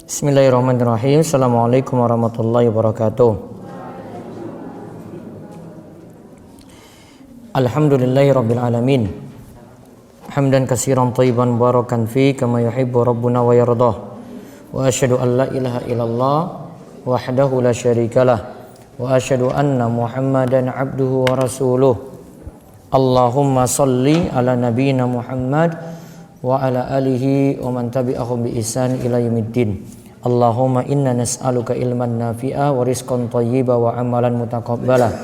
Bismillahirrahmanirrahim. Assalamualaikum warahmatullahi wabarakatuh. Alhamdulillahi rabbil alamin. Hamdan katsiran thayyiban barakan fi kama yuhibbu rabbuna wa yardah. Wa asyhadu an la ilaha illallah wahdahu la syarikalah wa asyhadu anna Muhammadan abduhu wa rasuluh. Allahumma salli ala nabiyyina Muhammad wa ala alihi wa man tabi'ahum bi ihsan ila yaumiddin. Allahumma inna nas'aluka ilman nafi'a wa rizqan thayyiba wa amalan mutaqabbala.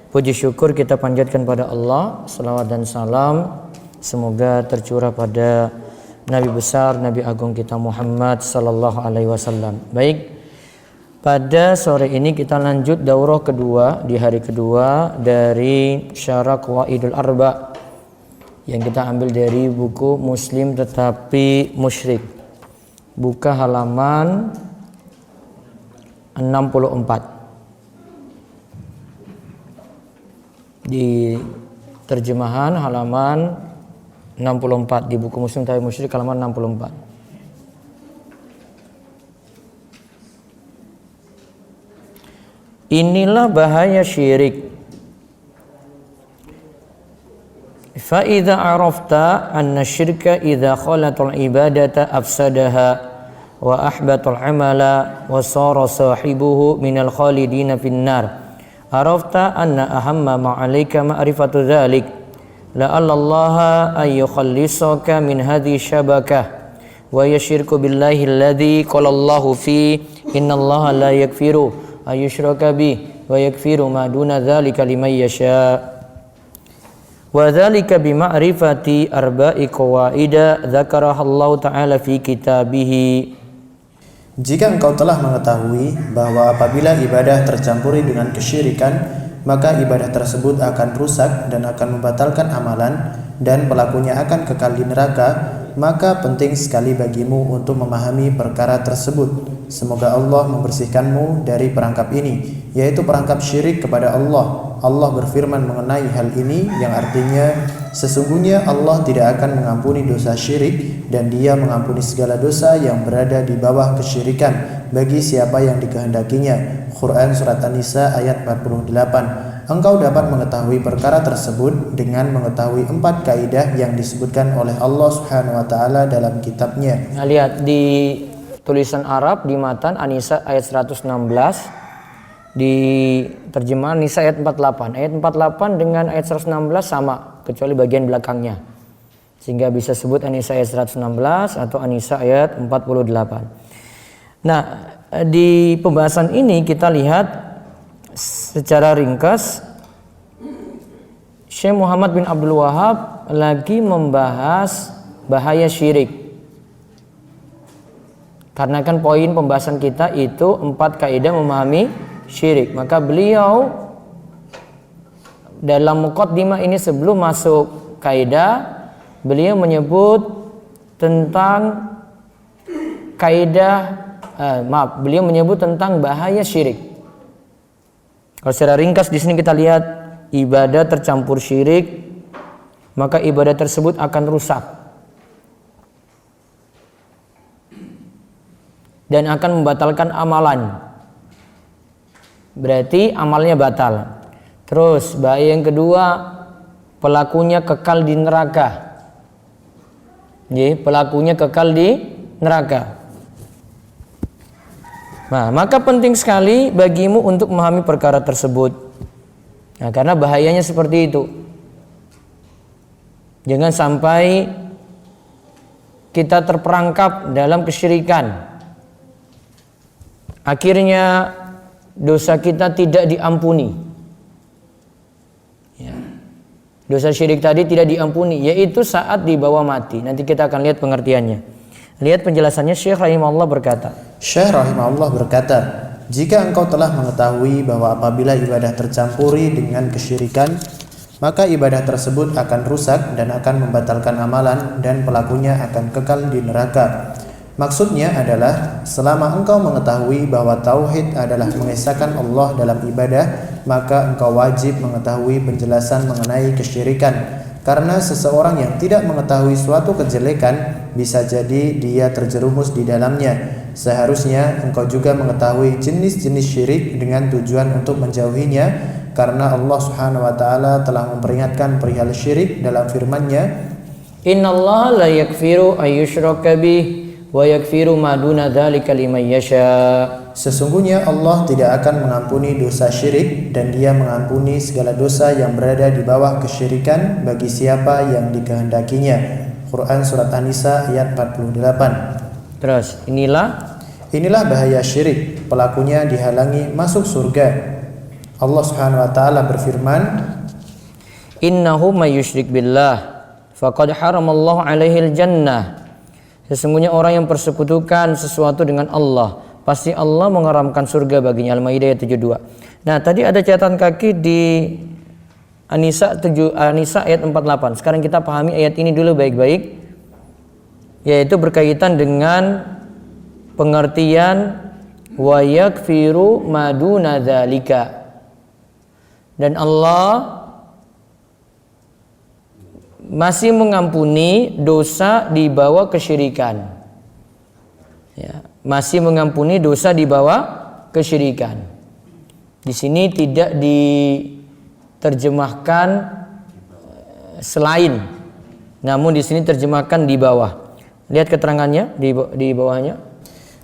Puji syukur kita panjatkan pada Allah, selawat dan salam semoga tercurah pada Nabi besar, Nabi agung kita Muhammad sallallahu alaihi wasallam. Baik, pada sore ini kita lanjut daurah kedua di hari kedua dari Syarah Qawaidul Arba yang kita ambil dari buku Muslim Tetapi Musyrik. Buka halaman 64. Di terjemahan halaman 64 di buku Muslim Tetapi Musyrik halaman 64. Inilah bahaya syirik. Fa idza arafta anna syirka idza khalatul ibadata afsadaha wa ahbatal amala wa sara sahibuhu minal khalidina finnar arafta anna ahamma ma alayka ma'rifatu dzalik la'alla Allah ay yukhallisaka min hadhihi syabakah wa yasyirku billahi alladhi qala Allahu fi innallaha la yaghfiru ay yushraka bih wa yaghfiru ma duna dzalika liman yasha. Wa dzalika bi ma'rifati arba'i qawaida dzakarahallahu ta'ala fi kitabih. Jika engkau telah mengetahui bahwa apabila ibadah tercampuri dengan kesyirikan, maka ibadah tersebut akan rusak dan akan membatalkan amalan dan pelakunya akan kekal di neraka, maka penting sekali bagimu untuk memahami perkara tersebut. Semoga Allah membersihkanmu dari perangkap ini, yaitu perangkap syirik kepada Allah. Allah berfirman mengenai hal ini yang artinya sesungguhnya Allah tidak akan mengampuni dosa syirik dan Dia mengampuni segala dosa yang berada di bawah kesyirikan bagi siapa yang dikehendakinya. Quran Surat An-Nisa ayat 48. Engkau dapat mengetahui perkara tersebut dengan mengetahui 4 kaidah yang disebutkan oleh Allah Subhanahu wa taala dalam kitabnya. Nah, lihat di tulisan Arab di matan An-Nisa ayat 116, di terjemahan Nisa ayat 48. Ayat 48 dengan ayat 116 sama kecuali bagian belakangnya. Sehingga bisa sebut An-Nisa ayat 116 atau An-Nisa ayat 48. Nah, di pembahasan ini kita lihat secara ringkas Syekh Muhammad bin Abdul Wahab lagi membahas bahaya syirik. Karena kan poin pembahasan kita itu 4 kaidah memahami syirik. Maka beliau dalam muqaddimah ini sebelum masuk kaidah, beliau menyebut tentang beliau menyebut tentang bahaya syirik. Kalau secara ringkas di sini kita lihat ibadah tercampur syirik, maka ibadah tersebut akan rusak dan akan membatalkan amalan. Berarti amalnya batal. Terus bahaya yang kedua, pelakunya kekal di neraka. Pelakunya kekal di neraka. Nah, maka penting sekali bagimu untuk memahami perkara tersebut. Nah, karena bahayanya seperti itu. Jangan sampai kita terperangkap dalam kesyirikan. Akhirnya dosa kita tidak diampuni. Dosa syirik tadi tidak diampuni, yaitu saat dibawa mati. Nanti kita akan lihat pengertiannya. Lihat penjelasannya. Syekh rahimahullah berkata, jika engkau telah mengetahui bahwa apabila ibadah tercampuri dengan kesyirikan, maka ibadah tersebut akan rusak dan akan membatalkan amalan dan pelakunya akan kekal di neraka. Maksudnya adalah selama engkau mengetahui bahwa tauhid adalah mengesahkan Allah dalam ibadah, maka engkau wajib mengetahui penjelasan mengenai kesyirikan. Karena seseorang yang tidak mengetahui suatu kejelekan bisa jadi dia terjerumus di dalamnya. Seharusnya engkau juga mengetahui jenis-jenis syirik dengan tujuan untuk menjauhinya, karena Allah Subhanahu wa taala telah memperingatkan perihal syirik dalam firman-Nya, Innallaha la yaghfiru ayyushraka bih wa yaghfiru ma duna dzalika liman yasha. Sesungguhnya Allah tidak akan mengampuni dosa syirik, dan Dia mengampuni segala dosa yang berada di bawah kesyirikan bagi siapa yang dikehendakinya. Quran Surat An-Nisa ayat 48. Terus, Inilah bahaya syirik, pelakunya dihalangi masuk surga. Allah Subhanahu wa taala berfirman, Innahu may yusyrik billah faqad haramallahu alaihil jannah. Sesungguhnya orang yang persekutukan sesuatu dengan Allah, pasti Allah mengharamkan surga baginya. Al-Maidah ayat 72. Nah, tadi ada catatan kaki di An-Nisa ayat 48. Sekarang kita pahami ayat ini dulu baik-baik, yaitu berkaitan dengan pengertian wa yakfiru maduna dzalika. Dan Allah masih mengampuni dosa di bawah kesyirikan. Ya, masih mengampuni dosa di bawah kesyirikan. Di sini tidak diterjemahkan selain, namun di sini terjemahkan di bawah. Lihat keterangannya di bawahnya.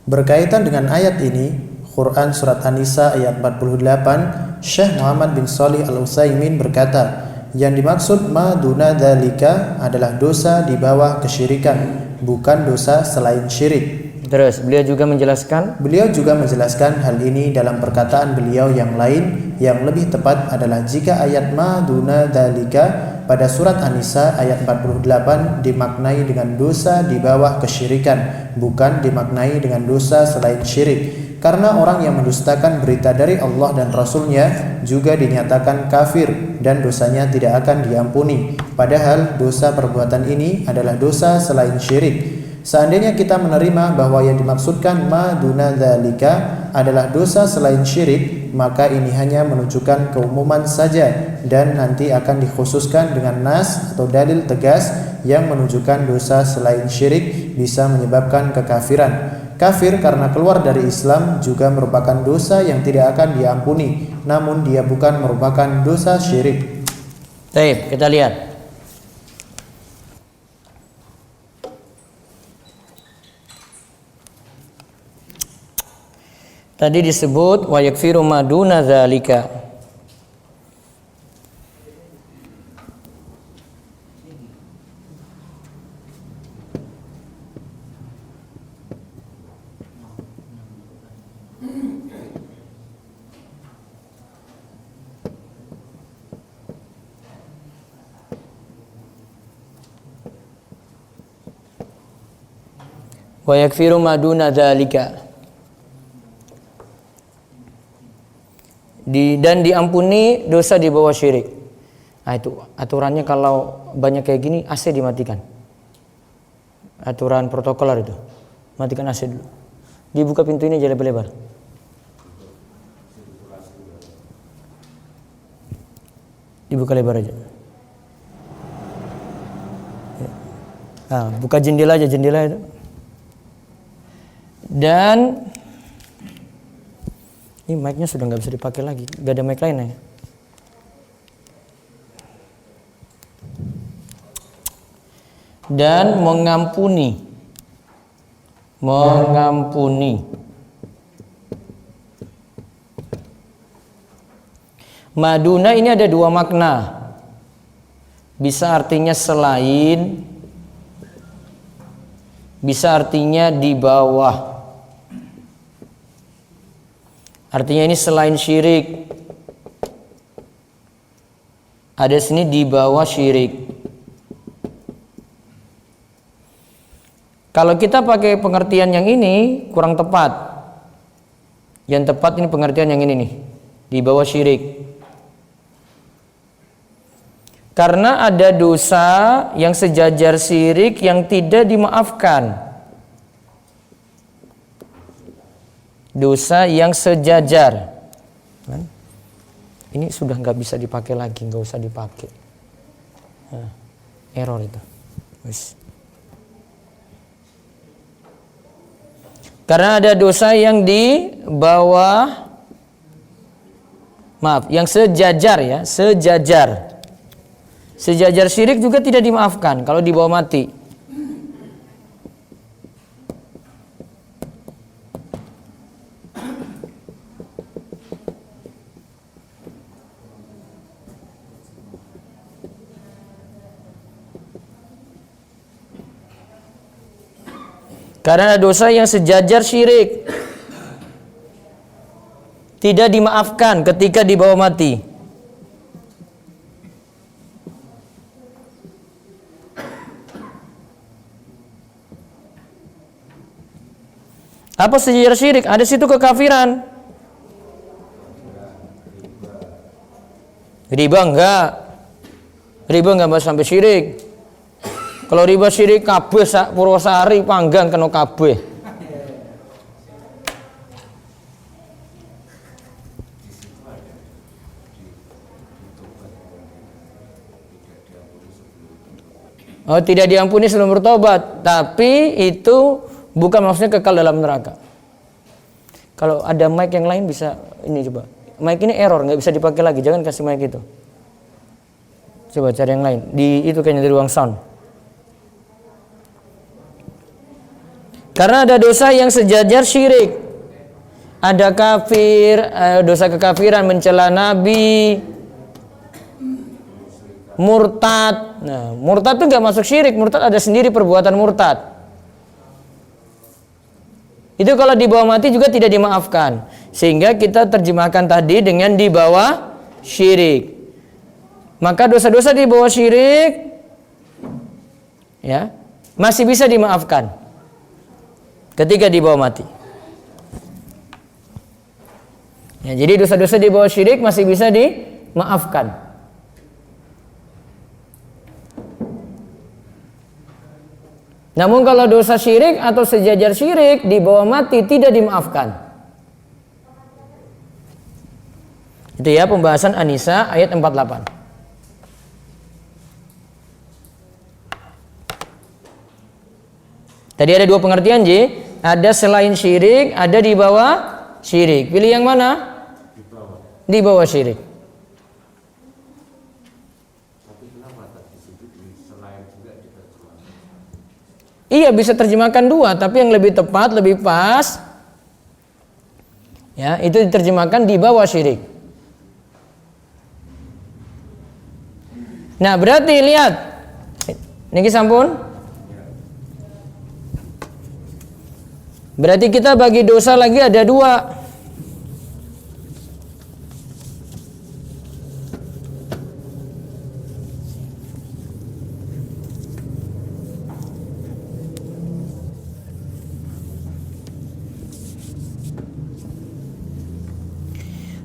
Berkaitan dengan ayat ini, Quran Surat An-Nisa ayat 48, Syekh Muhammad bin Shalih Al-Utsaimin berkata, yang dimaksud maduna dzalika adalah dosa di bawah kesyirikan, bukan dosa selain syirik. Terus beliau juga menjelaskan hal ini dalam perkataan beliau yang lain, yang lebih tepat adalah jika ayat maduna dzalika pada surat An-Nisa ayat 48 dimaknai dengan dosa di bawah kesyirikan, bukan dimaknai dengan dosa selain syirik. Karena orang yang mendustakan berita dari Allah dan Rasul-Nya juga dinyatakan kafir dan dosanya tidak akan diampuni. Padahal dosa perbuatan ini adalah dosa selain syirik. Seandainya kita menerima bahwa yang dimaksudkan maduna dzalika adalah dosa selain syirik, maka ini hanya menunjukkan keumuman saja dan nanti akan dikhususkan dengan nas atau dalil tegas yang menunjukkan dosa selain syirik bisa menyebabkan kekafiran. Kafir karena keluar dari Islam juga merupakan dosa yang tidak akan diampuni, namun dia bukan merupakan dosa syirik. Baik, kita lihat. Tadi disebut wa yakfiru maduna dzalika. Wa yakfiru maduna dzalika. Dan diampuni dosa di bawah syirik. Nah, itu aturannya kalau banyak kayak gini AC dimatikan. Aturan protokoler itu. Matikan AC dulu. Dibuka pintu ini aja lebar-lebar. Dibuka lebar aja. Nah, buka jendela aja, jendela itu. Dan ini mic-nya sudah nggak bisa dipakai lagi, nggak ada mic lain ya. Dan mengampuni. Maduna ini ada dua makna. Bisa artinya selain, bisa artinya di bawah. Artinya ini selain syirik. Ada sini di bawah syirik. Kalau kita pakai pengertian yang ini kurang tepat. Yang tepat ini pengertian yang ini nih, di bawah syirik. Karena ada dosa yang sejajar syirik yang tidak dimaafkan. Dosa yang sejajar. Ini sudah nggak bisa dipakai lagi, nggak usah dipakai. Nah, error itu. Karena ada dosa yang di bawah, maaf, yang sejajar ya, sejajar. Sejajar syirik juga tidak dimaafkan kalau di bawah mati. Karena dosa yang sejajar syirik tidak dimaafkan ketika dibawa mati. Apa sejajar syirik? Ada situ kekafiran. Riba enggak. Riba enggak bahas sampai syirik. Kalau riba syirik kabeh sak Purwosari panggang kena kabeh. Oh, tidak diampuni sebelum bertobat, tapi itu bukan maksudnya kekal dalam neraka. Kalau ada mic yang lain bisa ini coba. Mic ini error, nggak bisa dipakai lagi. Jangan kasih mic itu. Coba cari yang lain. Di itu kayaknya di ruang sound. Karena ada dosa yang sejajar syirik. Ada kafir, dosa kekafiran, mencela nabi, murtad. Nah, murtad itu nggak masuk syirik. Murtad ada sendiri perbuatan murtad. Itu kalau di bawah mati juga tidak dimaafkan. Sehingga kita terjemahkan tadi dengan di bawah syirik. Maka dosa-dosa di bawah syirik ya, masih bisa dimaafkan ketika di bawah mati. Ya, jadi dosa-dosa di bawah syirik masih bisa dimaafkan. Namun kalau dosa syirik atau sejajar syirik di bawah mati tidak dimaafkan. Itu ya pembahasan An-Nisa ayat 48. Tadi ada dua pengertian, J. Ada selain syirik, ada di bawah syirik. Pilih yang mana? Di bawah syirik. Tapi kenapa tadi selain juga diterjemahkan? Iya, bisa terjemahkan dua, tapi yang lebih tepat, lebih pas ya, itu diterjemahkan di bawah syirik. Nah, berarti lihat. Niki sampun. Berarti kita bagi dosa lagi ada dua.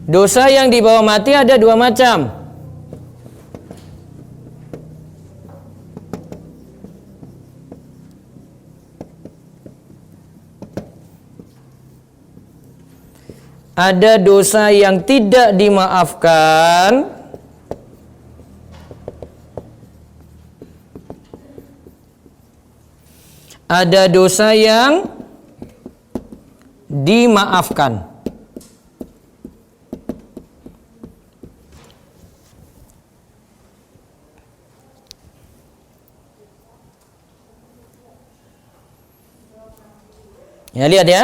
Dosa yang dibawa mati ada dua macam. Ada dosa yang tidak dimaafkan. Ada dosa yang dimaafkan. Ya, lihat ya.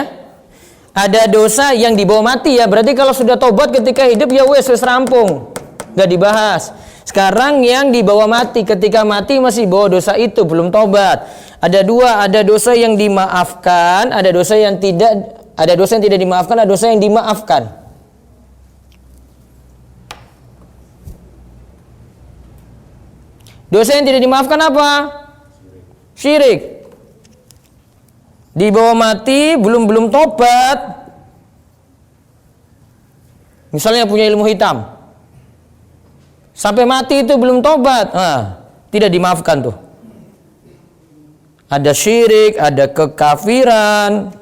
Ada dosa yang dibawa mati ya. Berarti kalau sudah tobat ketika hidup ya wes rampung. Gak dibahas. Sekarang yang dibawa mati, ketika mati masih bawa dosa itu, belum tobat. Ada dua, ada dosa yang dimaafkan, ada dosa yang tidak, ada dosa yang tidak dimaafkan, ada dosa yang dimaafkan. Dosa yang tidak dimaafkan apa? Syirik. Dibawa mati, belum tobat. Misalnya punya ilmu hitam, sampai mati itu belum tobat, tidak dimaafkan tuh. Ada syirik, ada kekafiran.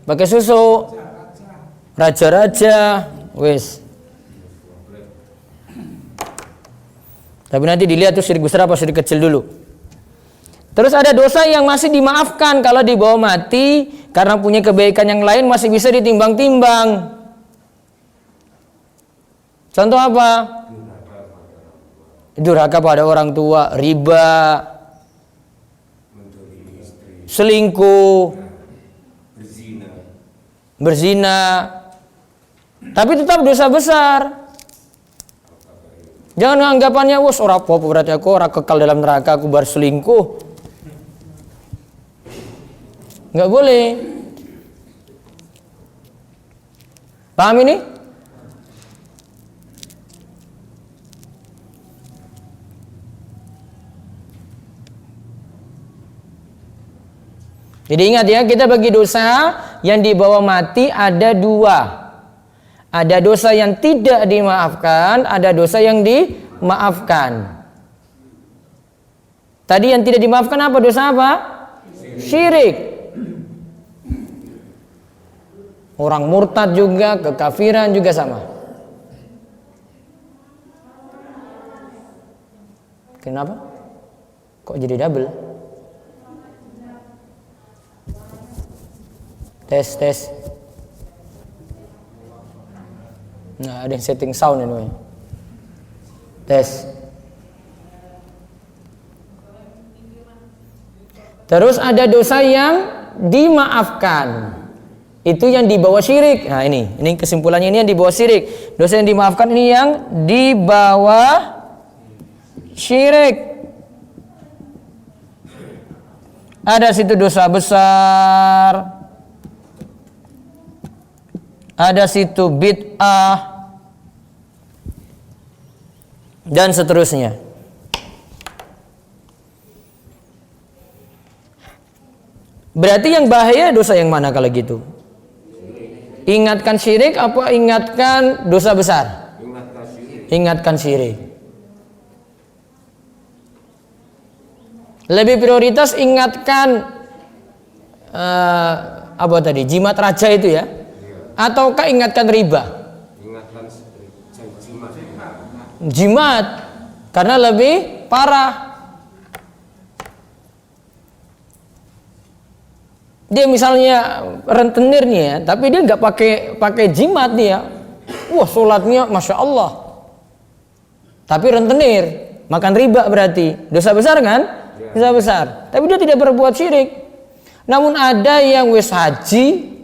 Pakai susu. Raja-raja, wes. Tapi nanti dilihat tuh syirik besar apa syirik kecil dulu. Terus ada dosa yang masih dimaafkan kalau dibawa mati karena punya kebaikan yang lain masih bisa ditimbang-timbang. Contoh apa? Durhaka pada orang tua, riba, selingkuh, berzina. Tapi tetap dosa besar. Jangan anggapannya, wah ora apa berarti aku ora kekal dalam neraka, aku berselingkuh. Enggak boleh. Paham ini? Jadi ingat ya, kita bagi dosa yang dibawa mati ada dua. Ada dosa yang tidak dimaafkan, ada dosa yang dimaafkan. Tadi yang tidak dimaafkan apa? Dosa apa? Syirik. Orang murtad juga, kekafiran juga sama. Kenapa? Kok jadi double? Tes. Nah, ada yang setting sound ini. Tes. Terus ada dosa yang dimaafkan. Itu yang dibawa syirik. Nah, ini kesimpulannya, ini yang dibawa syirik. Dosa yang dimaafkan ini yang dibawa syirik. Ada situ dosa besar. Ada situ bid'ah dan seterusnya. Berarti yang bahaya dosa yang mana kalau gitu? Ingatkan syirik apa ingatkan dosa besar? Ingatkan syirik. Lebih prioritas ingatkan apa tadi? Jimat raja itu ya? Ataukah ingatkan riba? Ingatkan Jimat, karena lebih parah. Dia misalnya rentenir nih ya, tapi dia nggak pakai jimat dia. Wah, sholatnya masya Allah. Tapi rentenir, makan riba berarti dosa besar kan? Dosa besar. Tapi dia tidak berbuat syirik. Namun ada yang wis haji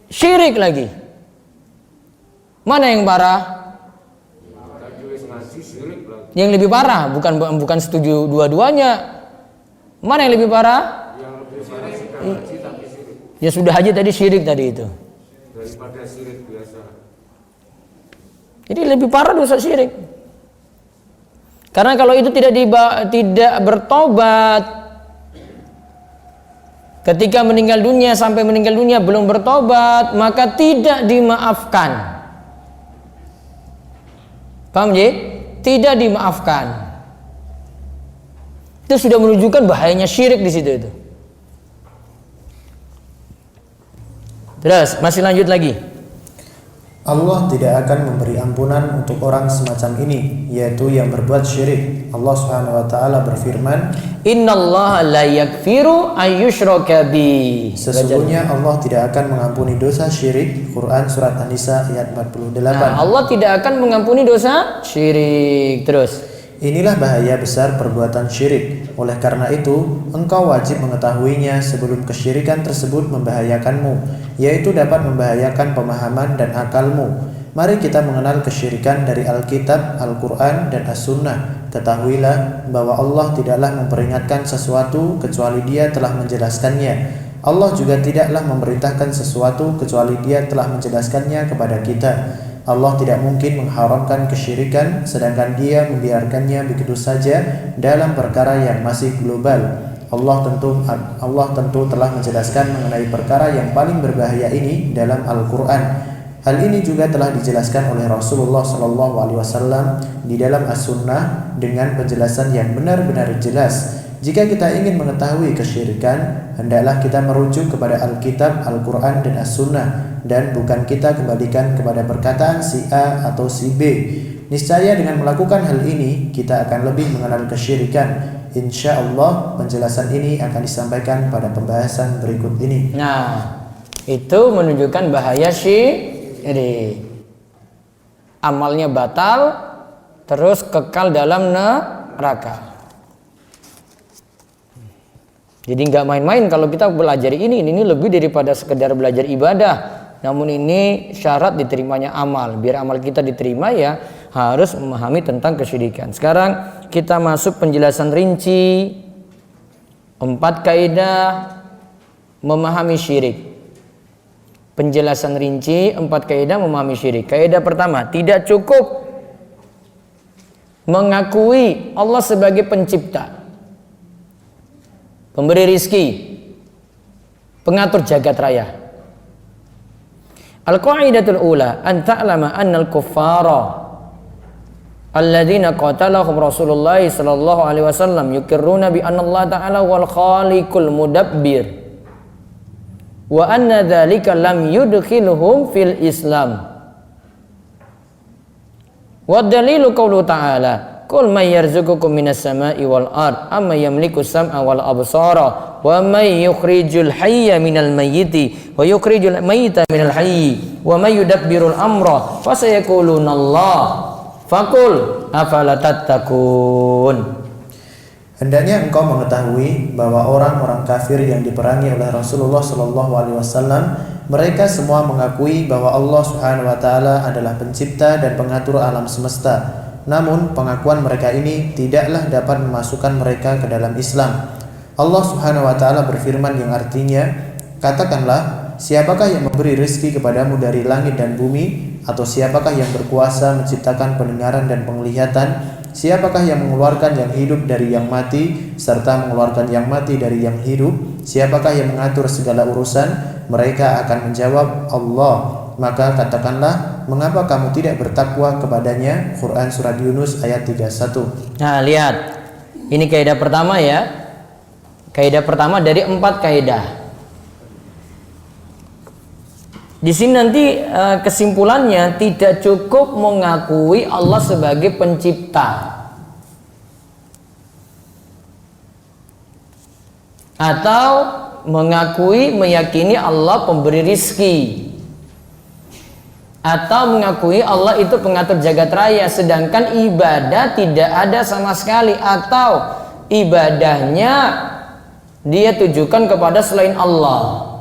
syirik lagi. Mana yang parah? Yang lebih parah, bukan setuju dua-duanya. Mana yang lebih parah? Ya sudah haji tadi syirik tadi itu. Daripada syirik biasa. Jadi lebih parah dosa syirik. Karena kalau itu tidak bertobat, ketika meninggal dunia sampai meninggal dunia belum bertobat, maka tidak dimaafkan. Paham ya? Tidak dimaafkan. Itu sudah menunjukkan bahayanya syirik di situ itu. Terus masih lanjut lagi. Allah tidak akan memberi ampunan untuk orang semacam ini, yaitu yang berbuat syirik. Allah Subhanahu wa taala berfirman, "Innallaha la yaghfiru ayyushraka bih." Sesungguhnya Allah tidak akan mengampuni dosa syirik. Quran surat An-Nisa ayat 48. Nah, Allah tidak akan mengampuni dosa syirik. Terus, inilah bahaya besar perbuatan syirik. Oleh karena itu, engkau wajib mengetahuinya sebelum kesyirikan tersebut membahayakanmu, yaitu dapat membahayakan pemahaman dan akalmu. Mari kita mengenal kesyirikan dari Alkitab, Al-Quran, dan As-Sunnah. Ketahuilah bahwa Allah tidaklah memperingatkan sesuatu kecuali Dia telah menjelaskannya. Allah juga tidaklah memerintahkan sesuatu kecuali Dia telah menjelaskannya kepada kita. Allah tidak mungkin mengharamkan kesyirikan sedangkan Dia membiarkannya begitu saja dalam perkara yang masih global. Allah tentu telah menjelaskan mengenai perkara yang paling berbahaya ini dalam Al-Quran. Hal ini juga telah dijelaskan oleh Rasulullah SAW di dalam As-Sunnah dengan penjelasan yang benar-benar jelas. Jika kita ingin mengetahui kesyirikan, hendaklah kita merujuk kepada Alkitab, Al-Quran, dan As-Sunnah, dan bukan kita kembalikan kepada perkataan si A atau si B. Niscaya dengan melakukan hal ini kita akan lebih mengenal kesyirikan. Insya Allah penjelasan ini akan disampaikan pada pembahasan berikut ini. Nah, itu menunjukkan bahaya syirik. Amalnya batal, terus kekal dalam neraka. Jadi nggak main-main kalau kita belajar ini lebih daripada sekedar belajar ibadah. Namun ini syarat diterimanya amal. Biar amal kita diterima ya harus memahami tentang kesyirikan. Sekarang kita masuk penjelasan rinci 4 kaidah memahami syirik. Penjelasan rinci 4 kaidah memahami syirik. Kaidah pertama, tidak cukup mengakui Allah sebagai pencipta, pemberi rizki, pengatur jagat raya. Al-qaidatul ula an ta'lama anna al-kuffara alladzina qatalahum Rasulullah sallallahu alaihi wasallam yukirruna bi anna Allah ta'ala wal khaliqul mudabbir wa anna dzalika lam yudkhilhum fil Islam. Wa dalilu qawlu ta'ala qul may yarzuqukum minas sama'i wal ard amma yamliku sam'a wal absara wa may yukhrijul hayya minal mayyiti wa yukhrijul mayyita minal hayyi wa may yudabbirul amra fa sayaquluna Allah faqul afala tattaqun. Hendaknya engkau mengetahui bahwa orang-orang kafir yang diperangi oleh Rasulullah Shallallahu Alaihi Wasallam, mereka semua mengakui bahwa Allah Subhanahu Wa Taala adalah pencipta dan pengatur alam semesta. Namun pengakuan mereka ini tidaklah dapat memasukkan mereka ke dalam Islam. Allah Subhanahu Wa Taala berfirman yang artinya, katakanlah, siapakah yang memberi rezeki kepadamu dari langit dan bumi, atau siapakah yang berkuasa menciptakan pendengaran dan penglihatan? Siapakah yang mengeluarkan yang hidup dari yang mati serta mengeluarkan yang mati dari yang hidup? Siapakah yang mengatur segala urusan? Mereka akan menjawab, Allah. Maka katakanlah, mengapa kamu tidak bertakwa kepadanya? Quran Surat Yunus ayat 31. Nah, lihat. Ini kaidah pertama ya. Kaidah pertama dari 4 kaidah. Di sini nanti kesimpulannya tidak cukup mengakui Allah sebagai pencipta atau mengakui meyakini Allah pemberi rizki atau mengakui Allah itu pengatur jagat raya, sedangkan ibadah tidak ada sama sekali atau ibadahnya dia tujukan kepada selain Allah.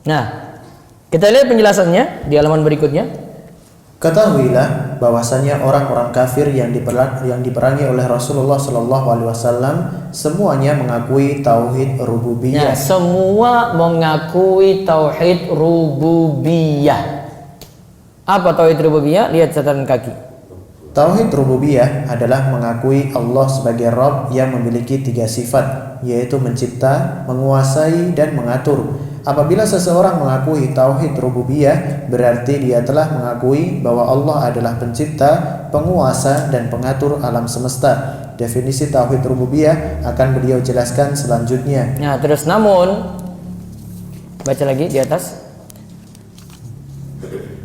Nah, kita lihat penjelasannya di halaman berikutnya. Ketahuilah bahwasanya orang-orang kafir yang diperangi oleh Rasulullah Shallallahu Alaihi Wasallam semuanya mengakui tauhid rububiyah. Nah, semua mengakui tauhid rububiyah. Apa tauhid rububiyah? Lihat catatan kaki. Tauhid rububiyah adalah mengakui Allah sebagai Rabb yang memiliki 3 sifat, yaitu mencipta, menguasai, dan mengatur. Apabila seseorang mengakui tauhid rububiyah, berarti dia telah mengakui bahwa Allah adalah pencipta, penguasa, dan pengatur alam semesta. Definisi tauhid rububiyah akan beliau jelaskan selanjutnya. Nah, terus namun baca lagi di atas.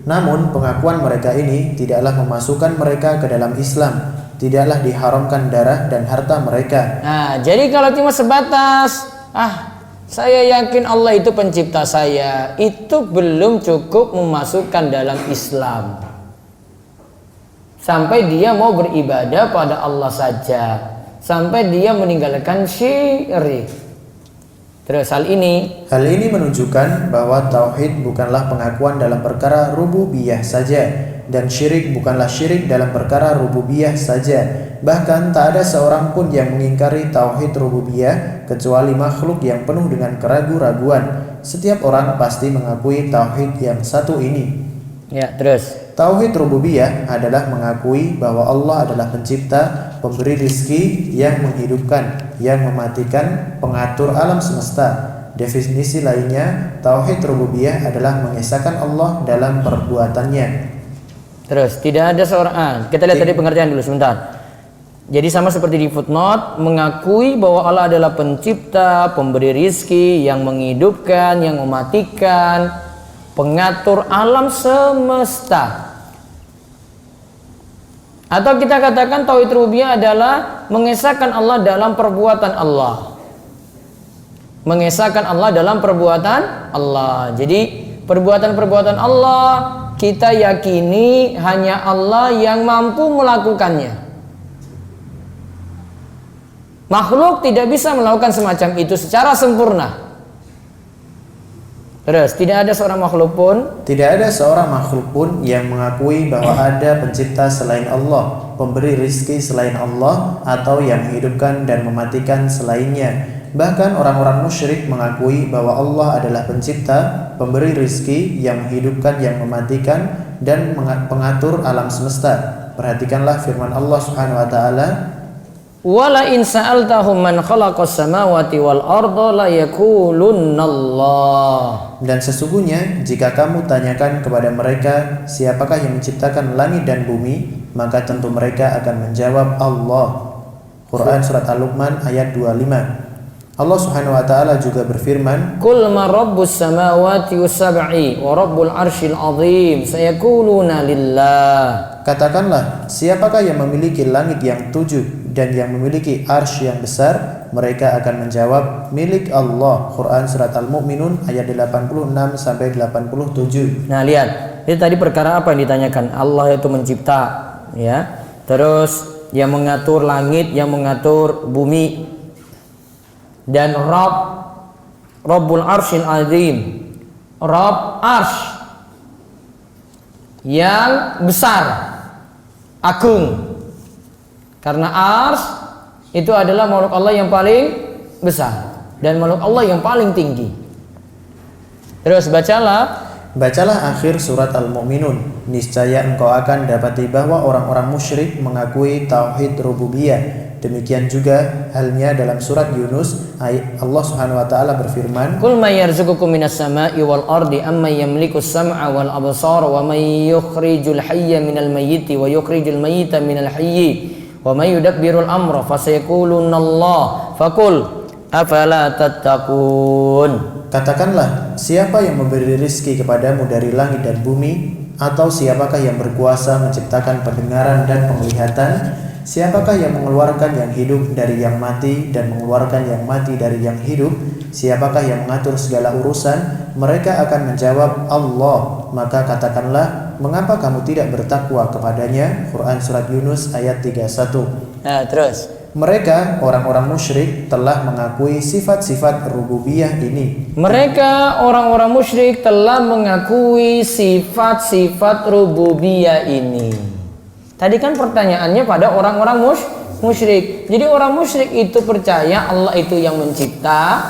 Namun pengakuan mereka ini tidaklah memasukkan mereka ke dalam Islam. Tidaklah diharamkan darah dan harta mereka. Nah, jadi kalau cuma sebatas saya yakin Allah itu pencipta saya, itu belum cukup memasukkan dalam Islam. Sampai dia mau beribadah pada Allah saja, sampai dia meninggalkan syirik. Terus hal ini menunjukkan bahwa tauhid bukanlah pengakuan dalam perkara rububiyah saja, dan syirik bukanlah syirik dalam perkara rububiyah saja. Bahkan tak ada seorang pun yang mengingkari tauhid rububiyah kecuali makhluk yang penuh dengan keraguan-raguan. Setiap orang pasti mengakui tauhid yang satu ini. ya, terus Tauhid rububiyah adalah mengakui bahwa Allah adalah pencipta, pemberi rizki, yang menghidupkan, yang mematikan, pengatur alam semesta. Definisi lainnya, tauhid rububiyah adalah mengesahkan Allah dalam perbuatannya. Terus tidak ada seorang kita lihat tadi pengertian dulu sebentar. Jadi sama seperti di footnote, mengakui bahwa Allah adalah pencipta, pemberi rizki, yang menghidupkan, yang mematikan, pengatur alam semesta. Atau kita katakan tauhid rububiyah adalah mengesahkan Allah dalam perbuatan Allah. Mengesahkan Allah dalam perbuatan Allah. Jadi perbuatan-perbuatan Allah kita yakini hanya Allah yang mampu melakukannya. Makhluk tidak bisa melakukan semacam itu secara sempurna. Terus tidak ada seorang makhluk pun yang mengakui bahwa ada pencipta selain Allah, pemberi rizki selain Allah, atau yang menghidupkan dan mematikan selainnya. Bahkan orang-orang musyrik mengakui bahwa Allah adalah pencipta, pemberi rizki, yang menghidupkan, yang mematikan, dan pengatur alam semesta. Perhatikanlah firman Allah Subhanahu wa taala, wala in sa'altahum man khalaqas samawati wal arda la yaqulunallah. Dan sesungguhnya jika kamu tanyakan kepada mereka siapakah yang menciptakan langit dan bumi, maka tentu mereka akan menjawab Allah. Quran surat Al-Luqman ayat 25. Allah Subhanahu wa taala juga berfirman, qul ma rabbus samawati was-sab'i wa rabbul arsyil azim sayaquluna lillah. Katakanlah, siapakah yang memiliki langit yang 7 dan yang memiliki arsy yang besar? Mereka akan menjawab, milik Allah. Quran surat Al-Mu'minun ayat 86 sampai 87. Nah, lihat. Ini tadi perkara apa yang ditanyakan? Allah itu mencipta, ya. Terus yang mengatur langit, yang mengatur bumi. Dan Rabbul Arsyil Azim, Rabb Arsy yang besar, agung. Karena Arsy itu adalah makhluk Allah yang paling besar dan makhluk Allah yang paling tinggi. Terus bacalah akhir surat Al-Mu'minun. Niscaya engkau akan dapati bahwa orang-orang musyrik mengakui tauhid rububiyah. Demikian juga halnya dalam surat Yunus, Allah Subhanahu wa taala berfirman, qul may yarzuqukum minas sama'i wal ardi amman yamlikus sam'a wal absara wa may yukhrijul hayya minal mayyiti wa yukhrijul mayyita minal hayyi wa may yudabbirul amra fasayaqulunallah faqul afala tattaqun. Katakanlah, siapa yang memberi rizki kepadamu dari langit dan bumi, atau siapakah yang berkuasa menciptakan pendengaran dan penglihatan? Siapakah yang mengeluarkan yang hidup dari yang mati dan mengeluarkan yang mati dari yang hidup? Siapakah yang mengatur segala urusan? Mereka akan menjawab Allah. Maka katakanlah, mengapa kamu tidak bertakwa kepadanya? Quran surat Yunus ayat 31. Nah, terus mereka, orang-orang musyrik, telah mengakui sifat-sifat rububiyah ini. Mereka, orang-orang musyrik, telah mengakui sifat-sifat rububiyah ini. Tadi kan pertanyaannya pada orang-orang musyrik. Jadi orang musyrik itu percaya Allah itu yang mencipta.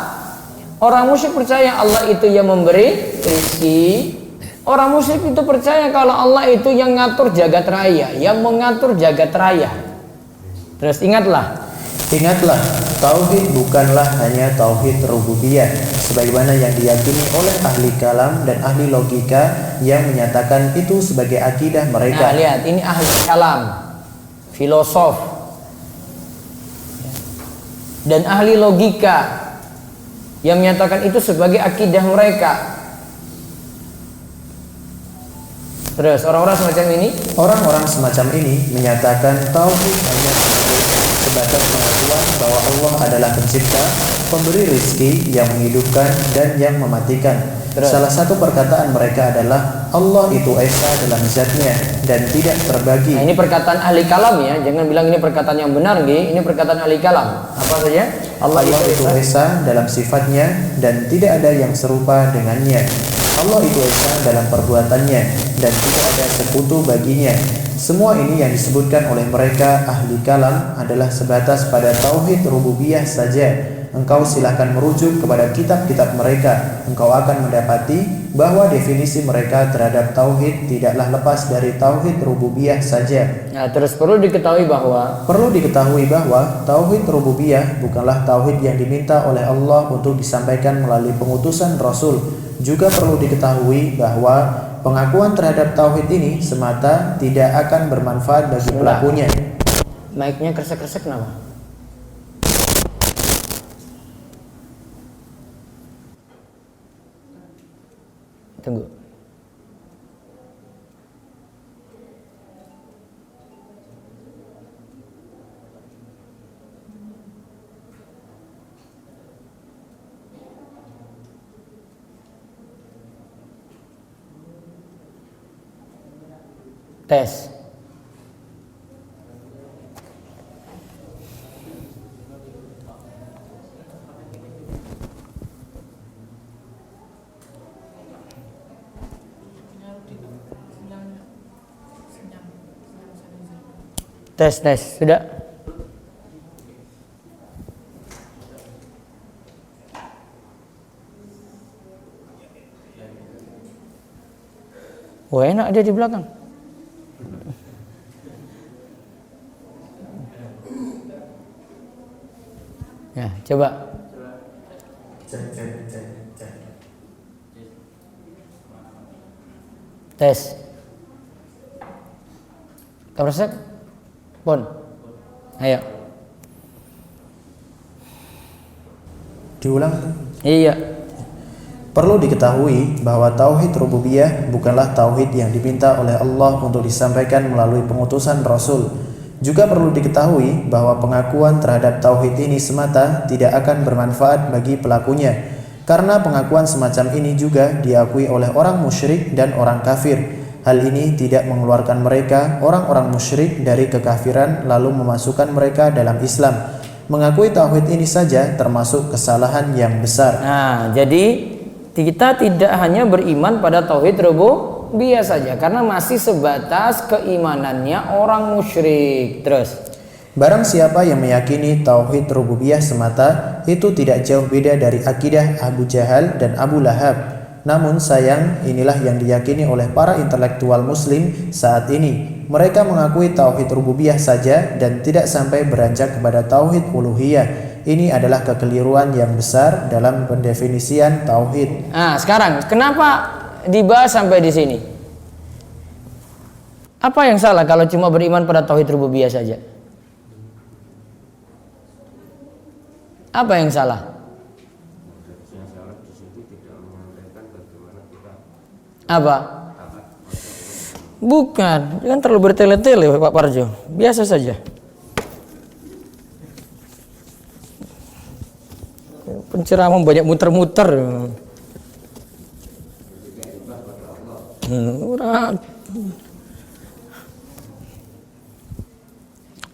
Orang musyrik percaya Allah itu yang memberi rezeki. Orang musyrik itu percaya kalau Allah itu yang ngatur jagat raya, yang mengatur jagat raya. Terus ingatlah, tauhid bukanlah hanya tauhid rububiyah sebagaimana yang diyakini oleh ahli kalam dan ahli logika yang menyatakan itu sebagai akidah mereka. Nah, lihat, ini ahli kalam, filosof, dan ahli logika yang menyatakan itu sebagai akidah mereka. Terus orang-orang semacam ini menyatakan tauhid hanya sebatas pengakuan bahwa Allah adalah pencipta, pemberi rizki, yang menghidupkan dan yang mematikan. Salah satu perkataan mereka adalah Allah itu esa dalam zatnya dan tidak terbagi. Nah, ini perkataan ahli kalam ya, jangan bilang ini perkataan yang benar, ini perkataan ahli kalam. Apa saja? Allah itu esa dalam sifatnya dan tidak ada yang serupa dengannya. Allah itu esa dalam perbuatannya dan tidak ada sekutu baginya. Semua ini yang disebutkan oleh mereka ahli kalam adalah sebatas pada tauhid rububiyah saja. Engkau silakan merujuk kepada kitab-kitab mereka. Engkau akan mendapati bahwa definisi mereka terhadap tauhid tidaklah lepas dari tauhid rububiyah saja. Nah, terus perlu diketahui bahwa tauhid rububiyah bukanlah tauhid yang diminta oleh Allah untuk disampaikan melalui pengutusan Rasul. Juga perlu diketahui bahwa pengakuan terhadap tauhid ini semata tidak akan bermanfaat bagi pelakunya. Mic-nya kresek-kresek kenapa? Tunggu. Tes. Tes, sudah. Wah, enak dia di belakang. Ya, coba. Tes. Kamu Pon. Ayo. Diulang. Iya. Perlu diketahui bahwa tauhid rububiyah bukanlah tauhid yang diminta oleh Allah untuk disampaikan melalui pengutusan Rasul. Juga perlu diketahui bahwa pengakuan terhadap tauhid ini semata tidak akan bermanfaat bagi pelakunya, karena pengakuan semacam ini juga diakui oleh orang musyrik dan orang kafir. Hal ini tidak mengeluarkan mereka, orang-orang musyrik, dari kekafiran lalu memasukkan mereka dalam Islam. Mengakui tauhid ini saja termasuk kesalahan yang besar. Nah, jadi kita tidak hanya beriman pada tauhid rububiyah saja, karena masih sebatas keimanannya orang musyrik. Terus, barang siapa yang meyakini tauhid rububiyah semata, itu tidak jauh beda dari akidah Abu Jahal dan Abu Lahab. Namun sayang, inilah yang diyakini oleh para intelektual muslim saat ini. Mereka mengakui tauhid rububiyah saja dan tidak sampai beranjak kepada tauhid uluhiyah. Ini adalah kekeliruan yang besar dalam pendefinisian tauhid. Nah, sekarang kenapa dibahas sampai di sini? Apa yang salah kalau cuma beriman pada tauhid rububiyah saja? Apa yang salah? Apa? Bukan, kan terlalu bertele-tele Pak Parjo. Biasa saja. Penceramah banyak muter-muter.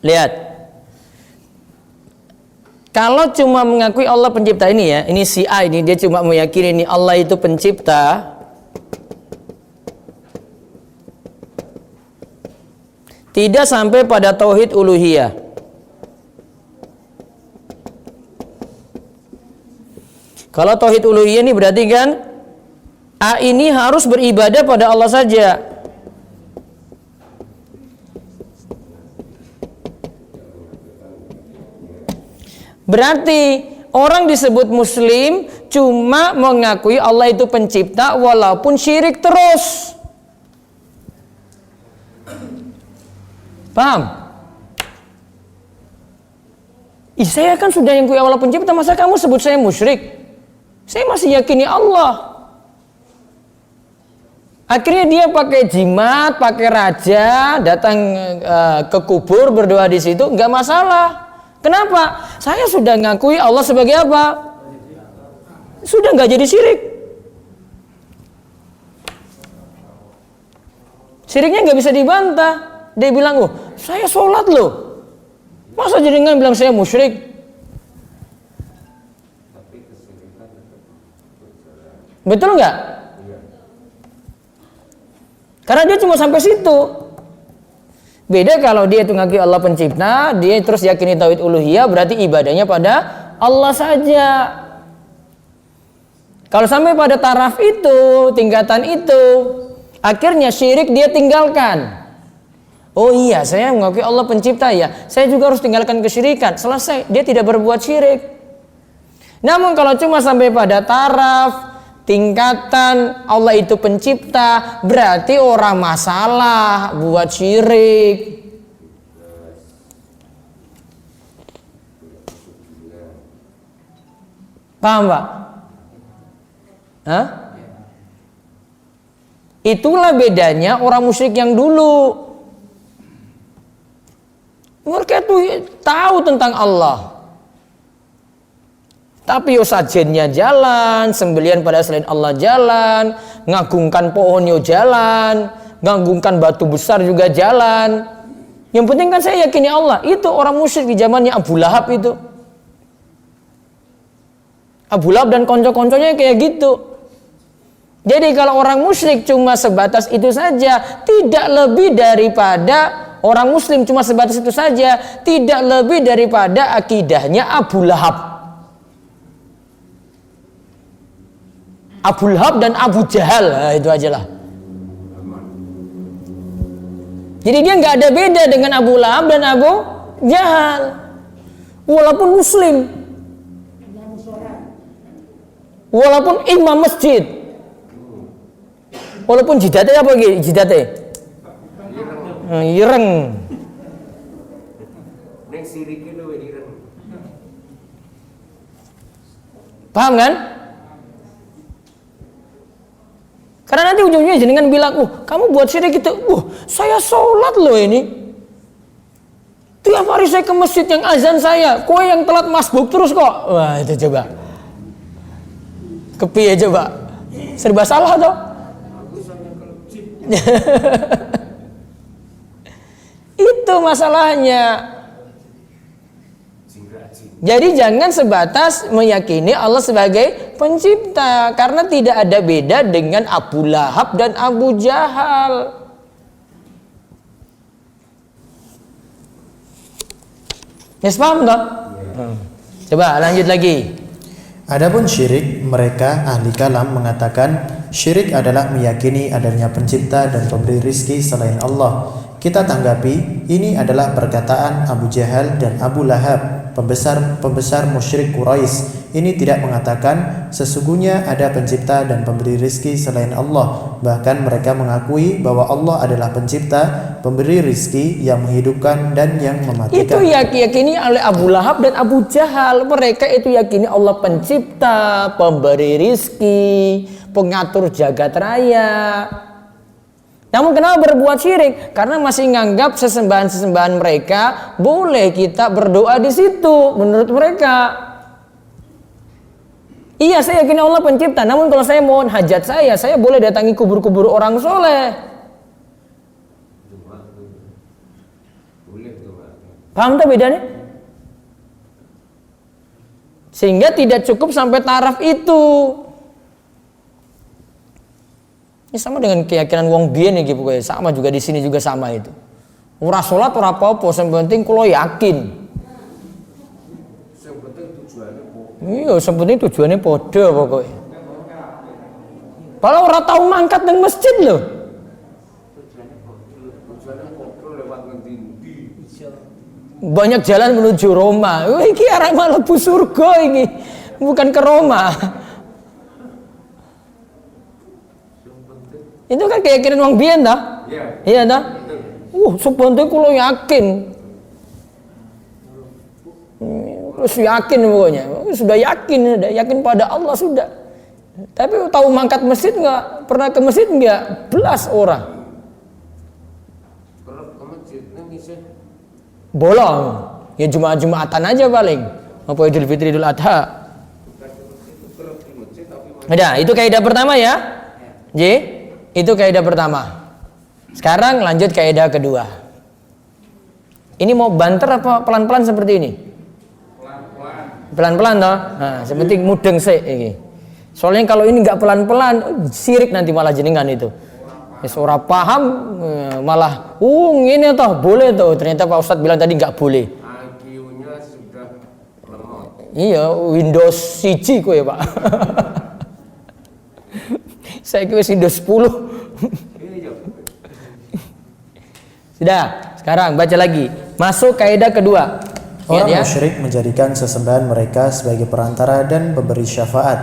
Lihat. Kalau cuma mengakui Allah pencipta ini ya, ini si A ini dia cuma meyakini ini Allah itu pencipta. Tidak sampai pada tauhid uluhiyah. Kalau tauhid uluhiyah ini berarti kan A ini harus beribadah pada Allah saja. Berarti orang disebut muslim cuma mengakui Allah itu pencipta walaupun syirik terus. Paham? Saya kan sudah mengakui Allah pencipta, masa kamu sebut saya musyrik? Saya masih yakini Allah. Akhirnya dia pakai jimat, pakai raja, datang ke kubur berdoa di situ, nggak masalah. Kenapa? Saya sudah mengakui Allah sebagai apa? Sudah nggak jadi syirik. Syiriknya nggak bisa dibantah. Dia bilang, oh saya sholat loh, masa jadi nggak bilang saya musyrik? Betul nggak? Karena dia cuma sampai situ. Beda kalau dia itu ngakui Allah pencipta, dia terus yakini tauhid uluhiyah, berarti ibadahnya pada Allah saja. Kalau sampai pada taraf itu, tingkatan itu, akhirnya syirik dia tinggalkan. Oh iya, saya mengakui Allah pencipta ya, saya juga harus tinggalkan kesyirikan. Selesai, dia tidak berbuat syirik. Namun kalau cuma sampai pada taraf tingkatan Allah itu pencipta, berarti orang masalah buat syirik. Paham Pak? Hah? Itulah bedanya orang musyrik yang dulu. Mereka itu tahu tentang Allah, tapi yo sajennya jalan, sembelian pada selain Allah jalan, ngagungkan pohon yo jalan, Gantungkan batu besar juga jalan. Yang penting kan saya yakini Allah. Itu orang musyrik di zamannya Abu Lahab itu. Abu Lahab dan konco-konconya kayak gitu. Jadi kalau orang musyrik cuma sebatas itu saja, tidak lebih daripada orang muslim cuma sebatas itu saja, tidak lebih daripada akidahnya Abu Lahab. Abu Lahab dan Abu Jahal, nah, itu aja lah. Jadi dia nggak ada beda dengan Abu Lahab dan Abu Jahal, walaupun muslim, walaupun imam masjid, walaupun jidatnya apa gitu, jidatnya ireng. Nek sirike luwe ireng. Paham kan? Karena nanti ujungnya jenengan bilang, kamu buat syirik itu, saya sholat loh ini. Tiap hari saya ke masjid yang azan saya, kowe yang telat masbuk terus kok. Wah itu coba. Kepiye coba? Serba salah toh? Itu masalahnya. Jadi jangan sebatas meyakini Allah sebagai pencipta, karena tidak ada beda dengan Abu Lahab dan Abu Jahal. Ya, paham toh? Coba lanjut lagi. Adapun syirik, mereka ahli kalam mengatakan syirik adalah meyakini adanya pencipta dan pemberi rizki selain Allah. Kita tanggapi, ini adalah perkataan Abu Jahal dan Abu Lahab, pembesar musyrik Quraisy. Ini tidak mengatakan sesungguhnya ada pencipta dan pemberi rizki selain Allah. Bahkan mereka mengakui bahwa Allah adalah pencipta, pemberi rizki, yang menghidupkan dan yang mematikan. Itu yakini oleh Abu Lahab dan Abu Jahal. Mereka itu yakini Allah pencipta, pemberi rizki, pengatur jagat raya. Namun kenapa berbuat syirik? Karena masih nganggap sesembahan-sesembahan mereka boleh kita berdoa di situ menurut mereka. Iya, saya yakin Allah pencipta. Namun kalau saya mohon hajat saya boleh datangi kubur-kubur orang soleh. Paham tak bedanya? Sehingga tidak cukup sampai taraf itu. Ini sama dengan keyakinan wong biyen iki pokoke, sama juga di sini juga sama itu. Ora salat ora apa-apa, sing penting kula yakin. Sing penting tujuane kok. Iya, sing penting tujuane padha pokoke. Padahal ora tau mangkat nang masjid lho. Tujuane kok lewat ngendi-endi. Banyak jalan menuju Roma. Iki arah mlebu surga iki. Bukan ke Roma. Itu kan keyakinan wong biyen dah. Iya dah. Sebenarnya kulo yakin. Terus yakin pokoknya. Sudah yakin pada Allah sudah. Tapi tahu mangkat masjid enggak? Pernah ke masjid enggak? Belas orang. Kalau ke masjid nangis. Bolong. Ya Jumatan aja paling. Apa Idul Fitri, Idul Adha. Ada, itu kaidah pertama ya. J. Itu kaidah pertama. Sekarang lanjut kaidah kedua. Ini mau banter apa pelan-pelan seperti ini? Pelan-pelan toh. Nah, seperti mudeng sik iki. Soalnya kalau ini enggak pelan-pelan, sirik nanti malah jenengan itu. Wis ora paham malah ngene toh, boleh toh. Ternyata Pak Ustadz bilang tadi enggak boleh. IQ-nya sudah lemot. Iya, Windows 1 kok ya, Pak. Saya kira Windows 10. Sudah, sekarang baca lagi. Masuk kaidah kedua. Orang ya? musyrik menjadikan sesembahan mereka sebagai perantara dan pemberi syafaat.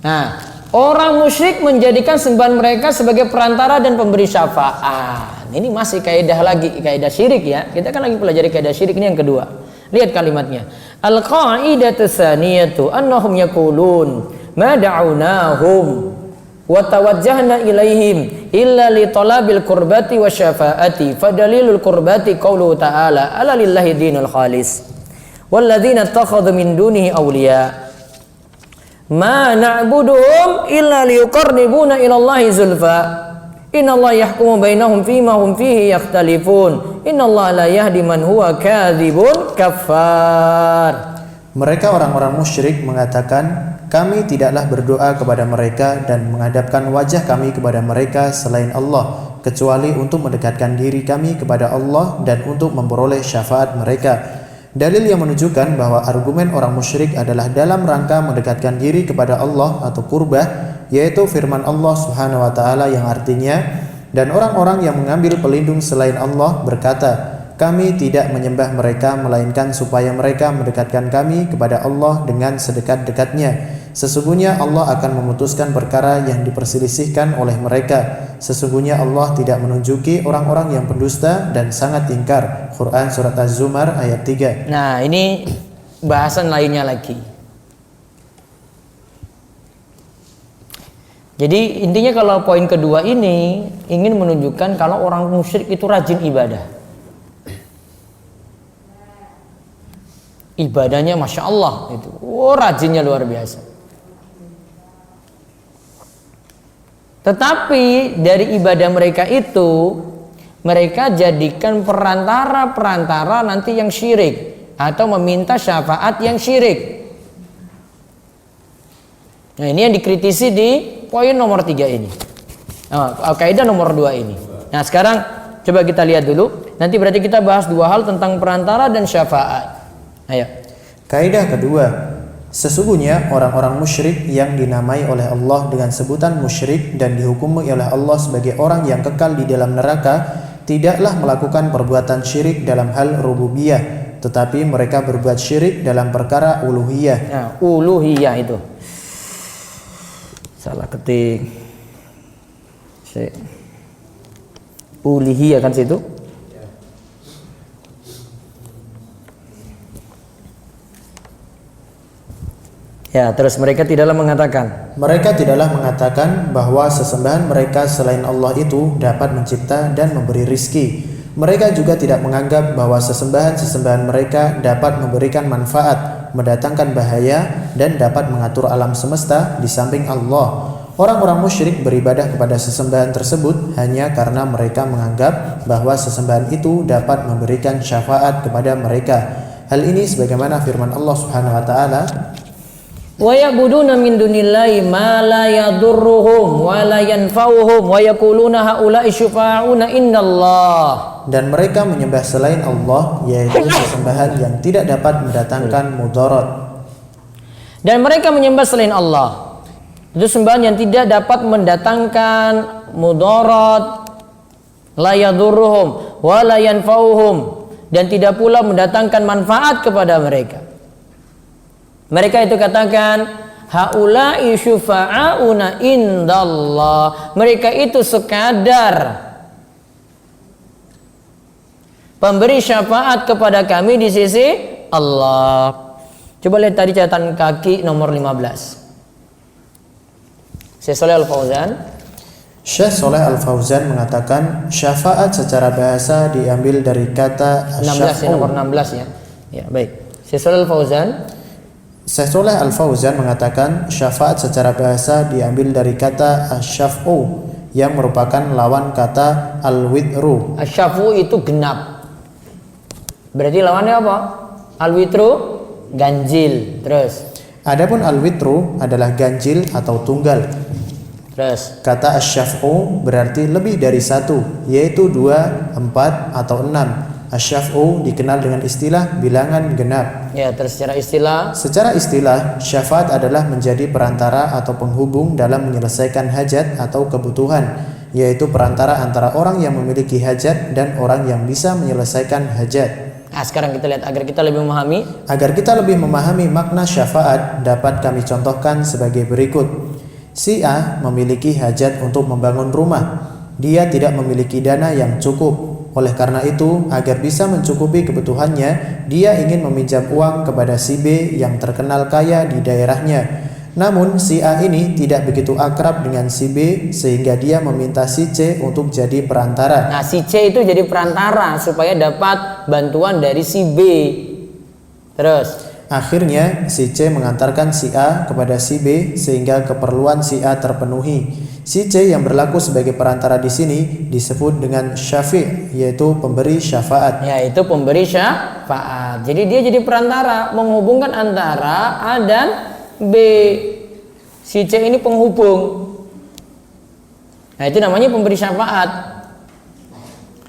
Nah, orang musyrik menjadikan sembahan mereka sebagai perantara dan pemberi syafaat. Ini masih kaidah lagi, kaidah syirik ya. Kita kan lagi pelajari kaidah syirik, ini yang kedua. Lihat kalimatnya. Al-qa'idatu tsaniyatu annahum yaqulun ma da'awnahum wa tawajjahna ilaihim illa li talabil qurbati wa syafaati fadalilul qurbati qauluhu ta'ala ala lillahi dinul khalis walladzina ittakhadhu min dunihi awliya ma na'buduhum illa liyuqarribuna ila Allahi zulfa Innallaha yahkumu bainahum fima hum fihi yakhtalifun. Innallaha la yahdi man huwa kadzibun kafar. Mereka orang-orang musyrik mengatakan, kami tidaklah berdoa kepada mereka dan menghadapkan wajah kami kepada mereka selain Allah, kecuali untuk mendekatkan diri kami kepada Allah dan untuk memperoleh syafaat mereka. Dalil yang menunjukkan bahwa argumen orang musyrik adalah dalam rangka mendekatkan diri kepada Allah atau qurbah, yaitu firman Allah Subhanahu wa taala yang artinya, dan orang-orang yang mengambil pelindung selain Allah berkata, kami tidak menyembah mereka melainkan supaya mereka mendekatkan kami kepada Allah dengan sedekat-dekatnya. Sesungguhnya Allah akan memutuskan perkara yang diperselisihkan oleh mereka. Sesungguhnya Allah tidak menunjuki orang-orang yang pendusta dan sangat ingkar. Quran Surat Az-Zumar ayat 3. Nah, ini bahasan lainnya lagi. Jadi intinya kalau poin kedua ini ingin menunjukkan kalau orang musyrik itu rajin ibadah. Ibadahnya Masya Allah itu, rajinnya luar biasa. Tetapi dari ibadah mereka itu, mereka jadikan perantara nanti yang syirik, atau meminta syafaat yang syirik. Nah, ini yang dikritisi di poin nomor 3 ini, kaidah nomor 2 ini. Nah, sekarang coba kita lihat dulu. Nanti berarti kita bahas 2 hal tentang perantara dan syafaat. Ayo. Kaidah kedua, sesungguhnya orang-orang musyrik yang dinamai oleh Allah dengan sebutan musyrik dan dihukumi oleh Allah sebagai orang yang kekal di dalam neraka, tidaklah melakukan perbuatan syirik dalam hal rububiyah, tetapi mereka berbuat syirik dalam perkara uluhiyah. Nah, uluhiyah itu salah ketik. Uluhiyah kan situ? Ya, terus mereka tidaklah mengatakan. Mereka tidaklah mengatakan bahwa sesembahan mereka selain Allah itu dapat mencipta dan memberi rizki. Mereka juga tidak menganggap bahwa sesembahan-sesembahan mereka dapat memberikan manfaat, mendatangkan bahaya, dan dapat mengatur alam semesta di samping Allah. Orang-orang musyrik beribadah kepada sesembahan tersebut hanya karena mereka menganggap bahwa sesembahan itu dapat memberikan syafaat kepada mereka. Hal ini sebagaimana firman Allah Subhanahu wa taala, Wa ya'buduna min dunillahi ma la yadurruhum wa la yanfa'uhum wa yaquluna haula'i syufa'una indallah. Dan mereka menyembah selain Allah, yaitu sesembahan yang tidak dapat mendatangkan mudarat. Dan mereka menyembah selain Allah, itu sembahan yang tidak dapat mendatangkan mudarat, la yadurruhum wa la yanfa'uhum, dan tidak pula mendatangkan manfaat kepada mereka. Mereka itu katakan haula'i syufa'auna indallah. Mereka itu sekadar pemberi syafaat kepada kami di sisi Allah. Coba lihat tadi catatan kaki nomor 15. Syekh Shalih Al-Fauzan. Syekh Shalih Al-Fauzan mengatakan syafaat secara bahasa diambil dari kata 16 ya, nomor 16 ya. Ya, baik. Syekh Shalih Al-Fauzan. Syekh Shalih Al-Fauzan mengatakan syafaat secara bahasa diambil dari kata asyaf'u yang merupakan lawan kata al-witru. Asyafu itu genap. Berarti lawannya apa? Al-witru ganjil. Terus Adapun al-witru adalah ganjil atau tunggal. terus Kata asyaf'u berarti lebih dari satu, yaitu 2, 4 atau 6. Asyaf'u dikenal dengan istilah bilangan genap. ya, terus secara istilah Secara istilah, syafaat adalah menjadi perantara atau penghubung dalam menyelesaikan hajat atau kebutuhan, yaitu perantara antara orang yang memiliki hajat dan orang yang bisa menyelesaikan hajat. Nah, sekarang kita lihat agar kita lebih memahami. Agar kita lebih memahami makna syafaat, dapat kami contohkan sebagai berikut. Si A memiliki hajat untuk membangun rumah. Dia tidak memiliki dana yang cukup. Oleh karena itu, agar bisa mencukupi kebutuhannya, dia ingin meminjam uang kepada si B yang terkenal kaya di daerahnya. Namun, si A ini tidak begitu akrab dengan si B sehingga dia meminta si C untuk jadi perantara. Nah, si C itu jadi perantara supaya dapat bantuan dari si B. Terus Akhirnya si C mengantarkan si A kepada si B sehingga keperluan si A terpenuhi. Si C yang berlaku sebagai perantara di sini disebut dengan syafi', yaitu pemberi syafaat. Ya, itu pemberi syafaat. Jadi dia jadi perantara menghubungkan antara A dan B. Si C ini penghubung. Nah, itu namanya pemberi syafaat.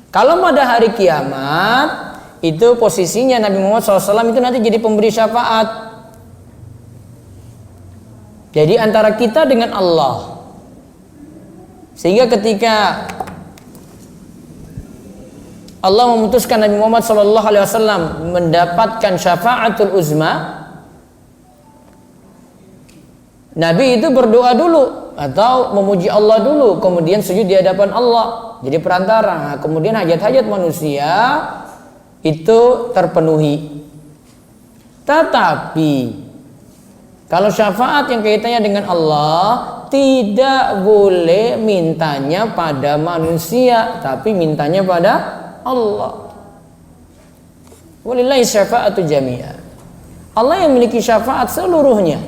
Kalau pada hari kiamat itu posisinya Nabi Muhammad SAW itu nanti jadi pemberi syafaat. Jadi antara kita dengan Allah. Sehingga ketika Allah memutuskan Nabi Muhammad SAW mendapatkan syafaatul uzma, Nabi itu berdoa dulu atau memuji Allah dulu, kemudian sujud di hadapan Allah, jadi perantara. Kemudian hajat-hajat manusia itu terpenuhi. Tetapi kalau syafaat yang kaitannya dengan Allah, tidak boleh mintanya pada manusia, tapi mintanya pada Allah. Walillahi syafa'atu jami'a. Allah yang memiliki syafaat seluruhnya.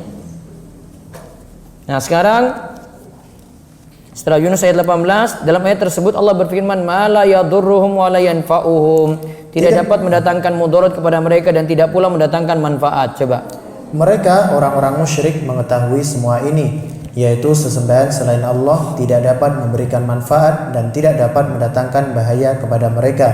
Nah, sekarang setelah Yunus ayat 18, dalam ayat tersebut Allah berfirman, "Ma la yadurruhum wa la yanfa'uhum." Tidak dapat mendatangkan mudarat kepada mereka dan tidak pula mendatangkan manfaat. Coba. Mereka orang-orang musyrik mengetahui semua ini, yaitu sesembahan selain Allah tidak dapat memberikan manfaat dan tidak dapat mendatangkan bahaya kepada mereka.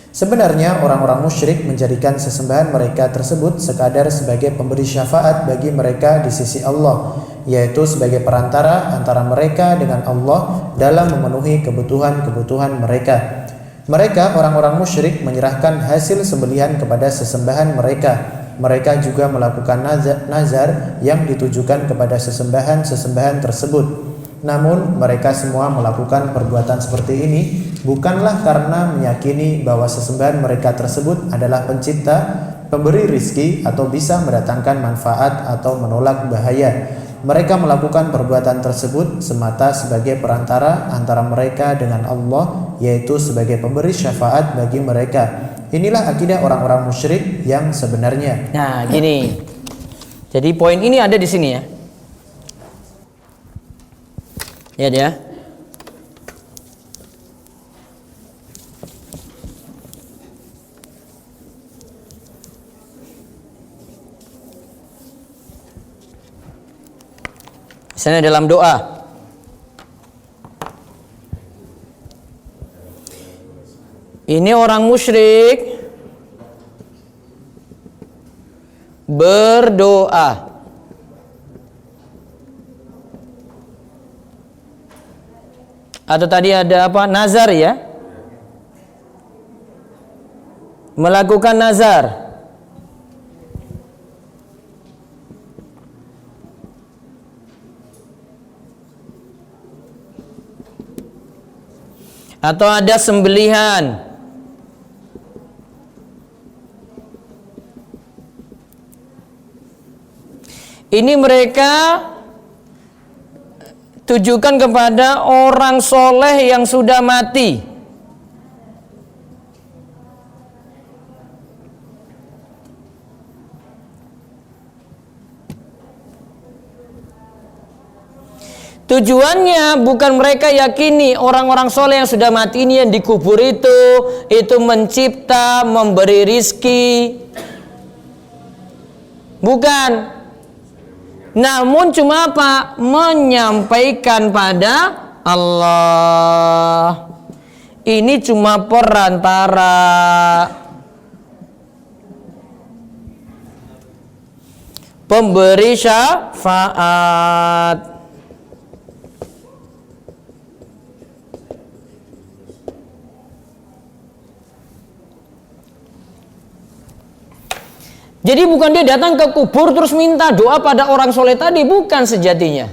Sebenarnya orang-orang musyrik menjadikan sesembahan mereka tersebut sekadar sebagai pemberi syafaat bagi mereka di sisi Allah, yaitu sebagai perantara antara mereka dengan Allah dalam memenuhi kebutuhan-kebutuhan mereka. Mereka orang-orang musyrik menyerahkan hasil sembelihan kepada sesembahan mereka. Mereka juga melakukan nazar yang ditujukan kepada sesembahan-sesembahan tersebut. Namun mereka semua melakukan perbuatan seperti ini bukanlah karena meyakini bahwa sesembahan mereka tersebut adalah pencipta, pemberi rizki, atau bisa mendatangkan manfaat atau menolak bahaya. Mereka melakukan perbuatan tersebut semata sebagai perantara antara mereka dengan Allah, yaitu sebagai pemberi syafaat bagi mereka. Inilah akidah orang-orang musyrik yang sebenarnya. Nah, gini. Jadi poin ini ada di sini ya. Lihat ya. Misalnya dalam doa, ini orang musyrik berdoa. Atau tadi ada apa? Nazar ya. Melakukan nazar. Atau ada sembelihan. Ini mereka tujukan kepada orang soleh yang sudah mati. Tujuannya bukan mereka yakini orang-orang soleh yang sudah mati ini yang dikubur itu mencipta, memberi rizki. Bukan. Namun cuma apa? Menyampaikan pada Allah. Ini cuma perantara. Pemberi syafaat. Jadi bukan dia datang ke kubur terus minta doa pada orang soleh tadi, bukan sejatinya.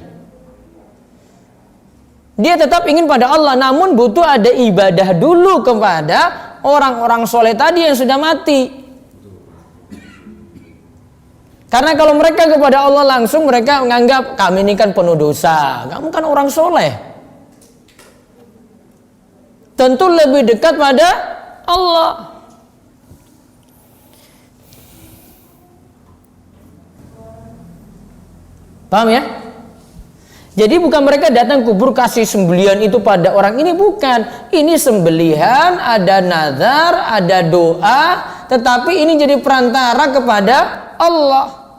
Dia tetap ingin pada Allah, namun butuh ada ibadah dulu kepada orang-orang soleh tadi yang sudah mati. Karena kalau mereka kepada Allah langsung, mereka menganggap kami ini kan penuh dosa, kamu kan orang soleh. Tentu lebih dekat pada Allah. Paham ya? Jadi bukan mereka datang kubur kasih sembelihan itu pada orang ini, bukan. Ini sembelihan, ada nazar, ada doa, tetapi ini jadi perantara kepada Allah.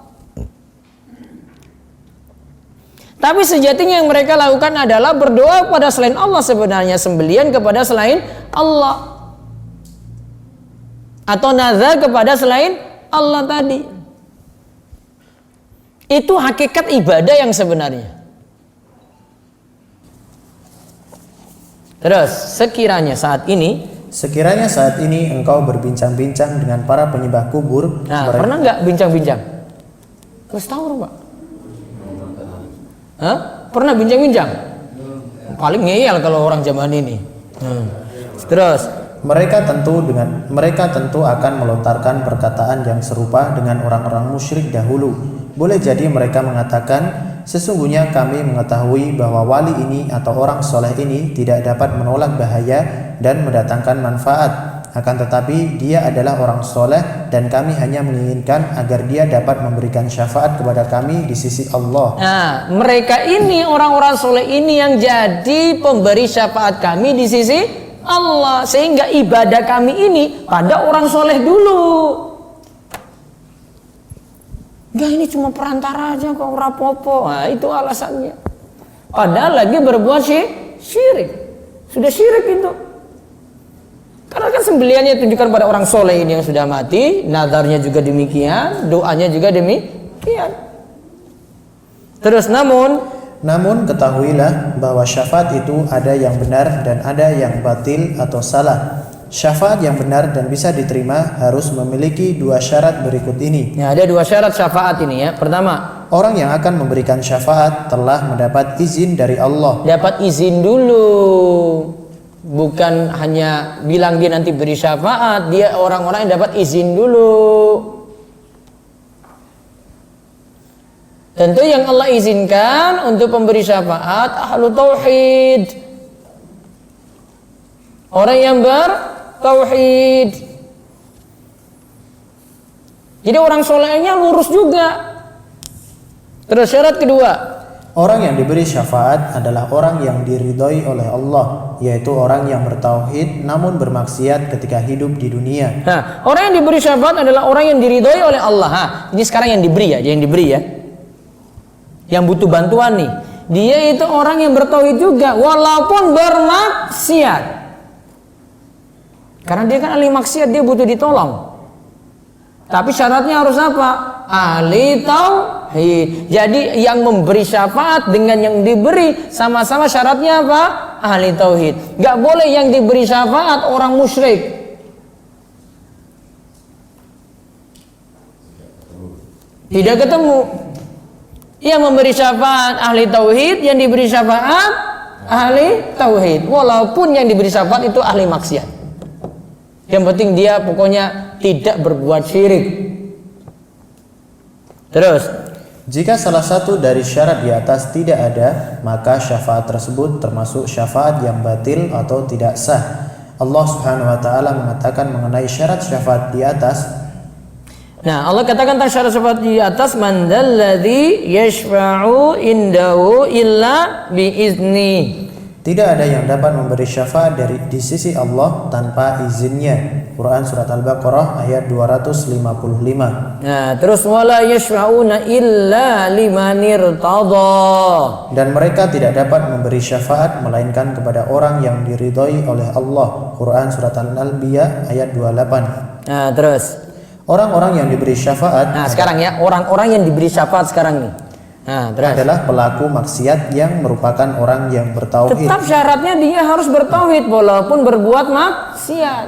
Tapi sejatinya yang mereka lakukan adalah berdoa kepada selain Allah, sebenarnya sembelihan kepada selain Allah. Atau nazar kepada selain Allah tadi. Itu hakikat ibadah yang sebenarnya. Terus, sekiranya saat ini engkau berbincang-bincang dengan para penyembah kubur. Nah, pernah nggak bincang-bincang? Terus tahu, Pak? Hah? Pernah bincang-bincang? Paling ngeyel kalau orang zaman ini. Terus, mereka tentu akan melontarkan perkataan yang serupa dengan orang-orang musyrik dahulu. Boleh jadi mereka mengatakan, sesungguhnya kami mengetahui bahwa wali ini atau orang soleh ini tidak dapat menolak bahaya dan mendatangkan manfaat. Akan tetapi dia adalah orang soleh dan kami hanya menginginkan agar dia dapat memberikan syafaat kepada kami di sisi Allah. Nah, mereka ini, orang-orang soleh ini yang jadi pemberi syafaat kami di sisi Allah. Sehingga ibadah kami ini pada orang soleh dulu. Enggak, ini cuma perantara aja kok, rapopo. Nah, itu alasannya. Padahal lagi berbuat syirik. Sudah syirik itu. Karena kan sembelihannya ditujukan pada orang soleh ini yang sudah mati, nadarnya juga demikian, doanya juga demikian. Terus namun ketahuilah bahwa syafaat itu ada yang benar dan ada yang batil atau salah. Syafaat yang benar dan bisa diterima harus memiliki dua syarat berikut ini. Ya, ada dua syarat syafaat ini ya. Pertama, orang yang akan memberikan syafaat telah mendapat izin dari Allah. Dapat izin dulu. Bukan hanya bilang dia nanti beri syafaat, dia orang-orang yang dapat izin dulu. Tentu yang Allah izinkan untuk pemberi syafaat ahlu tauhid. Orang yang bertauhid. Jadi orang solehnya lurus juga. Terus syarat kedua, orang yang diberi syafaat adalah orang yang diridhoi oleh Allah, yaitu orang yang bertauhid namun bermaksiat ketika hidup di dunia. Nah, orang yang diberi syafaat adalah orang yang diridhoi oleh Allah. Ini sekarang yang diberi ya, yang butuh bantuan nih. Dia itu orang yang bertauhid juga walaupun bermaksiat. Karena dia kan ahli maksiat, dia butuh ditolong. Tapi syaratnya harus apa? Ahli tauhid. Jadi yang memberi syafaat dengan yang diberi sama-sama syaratnya apa? Ahli tauhid. Gak boleh yang diberi syafaat orang musyrik. Tidak ketemu. Yang memberi syafaat ahli tauhid, yang diberi syafaat ahli tauhid. Walaupun yang diberi syafaat itu ahli maksiat. Yang penting dia pokoknya tidak berbuat syirik. Terus, jika salah satu dari syarat di atas tidak ada, maka syafaat tersebut termasuk syafaat yang batil atau tidak sah. Allah Subhanahu wa taala mengatakan mengenai syarat syafaat di atas. Nah, Allah katakan tentang syarat syafaat di atas, man dzalladzi yashfa'u indahu illa biizni. Tidak ada yang dapat memberi syafaat di sisi Allah tanpa izinnya. Quran surat Al-Baqarah ayat 255. Nah, terus wala yashfa'una illa liman irtada. Dan mereka tidak dapat memberi syafaat melainkan kepada orang yang diridhoi oleh Allah. Quran surat Al-Anbiya ayat 28. Nah, terus orang-orang yang diberi syafaat. Nah, sekarang ya, orang-orang yang diberi syafaat sekarang nih. Nah, adalah pelaku maksiat yang merupakan orang yang bertauhid. Tetap syaratnya dia harus bertauhid walaupun berbuat maksiat.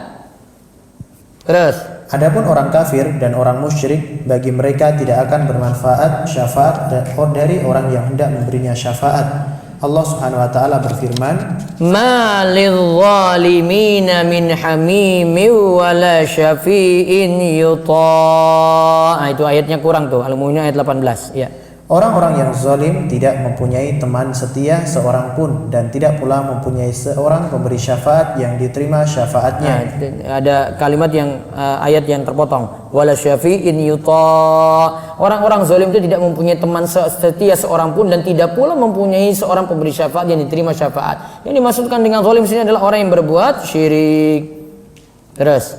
Terus, adapun orang kafir dan orang musyrik, bagi mereka tidak akan bermanfaat syafaat dari orang yang hendak memberinya syafaat. Allah Subhanahu wa taala berfirman, "Ma lidh-dhalimina min hamimin wala syafi'in yuta." Itu ayatnya kurang tuh, Al-Mu'minun ayat 18, ya. Orang-orang yang zalim tidak mempunyai teman setia seorang pun dan tidak pula mempunyai seorang pemberi syafaat yang diterima syafaatnya. Nah, ada kalimat yang ayat yang terpotong. Wala syafi'in yuta. Orang-orang zalim itu tidak mempunyai teman setia seorang pun dan tidak pula mempunyai seorang pemberi syafaat yang diterima syafaat. Yang dimaksudkan dengan zalim sini adalah orang yang berbuat syirik. Terus.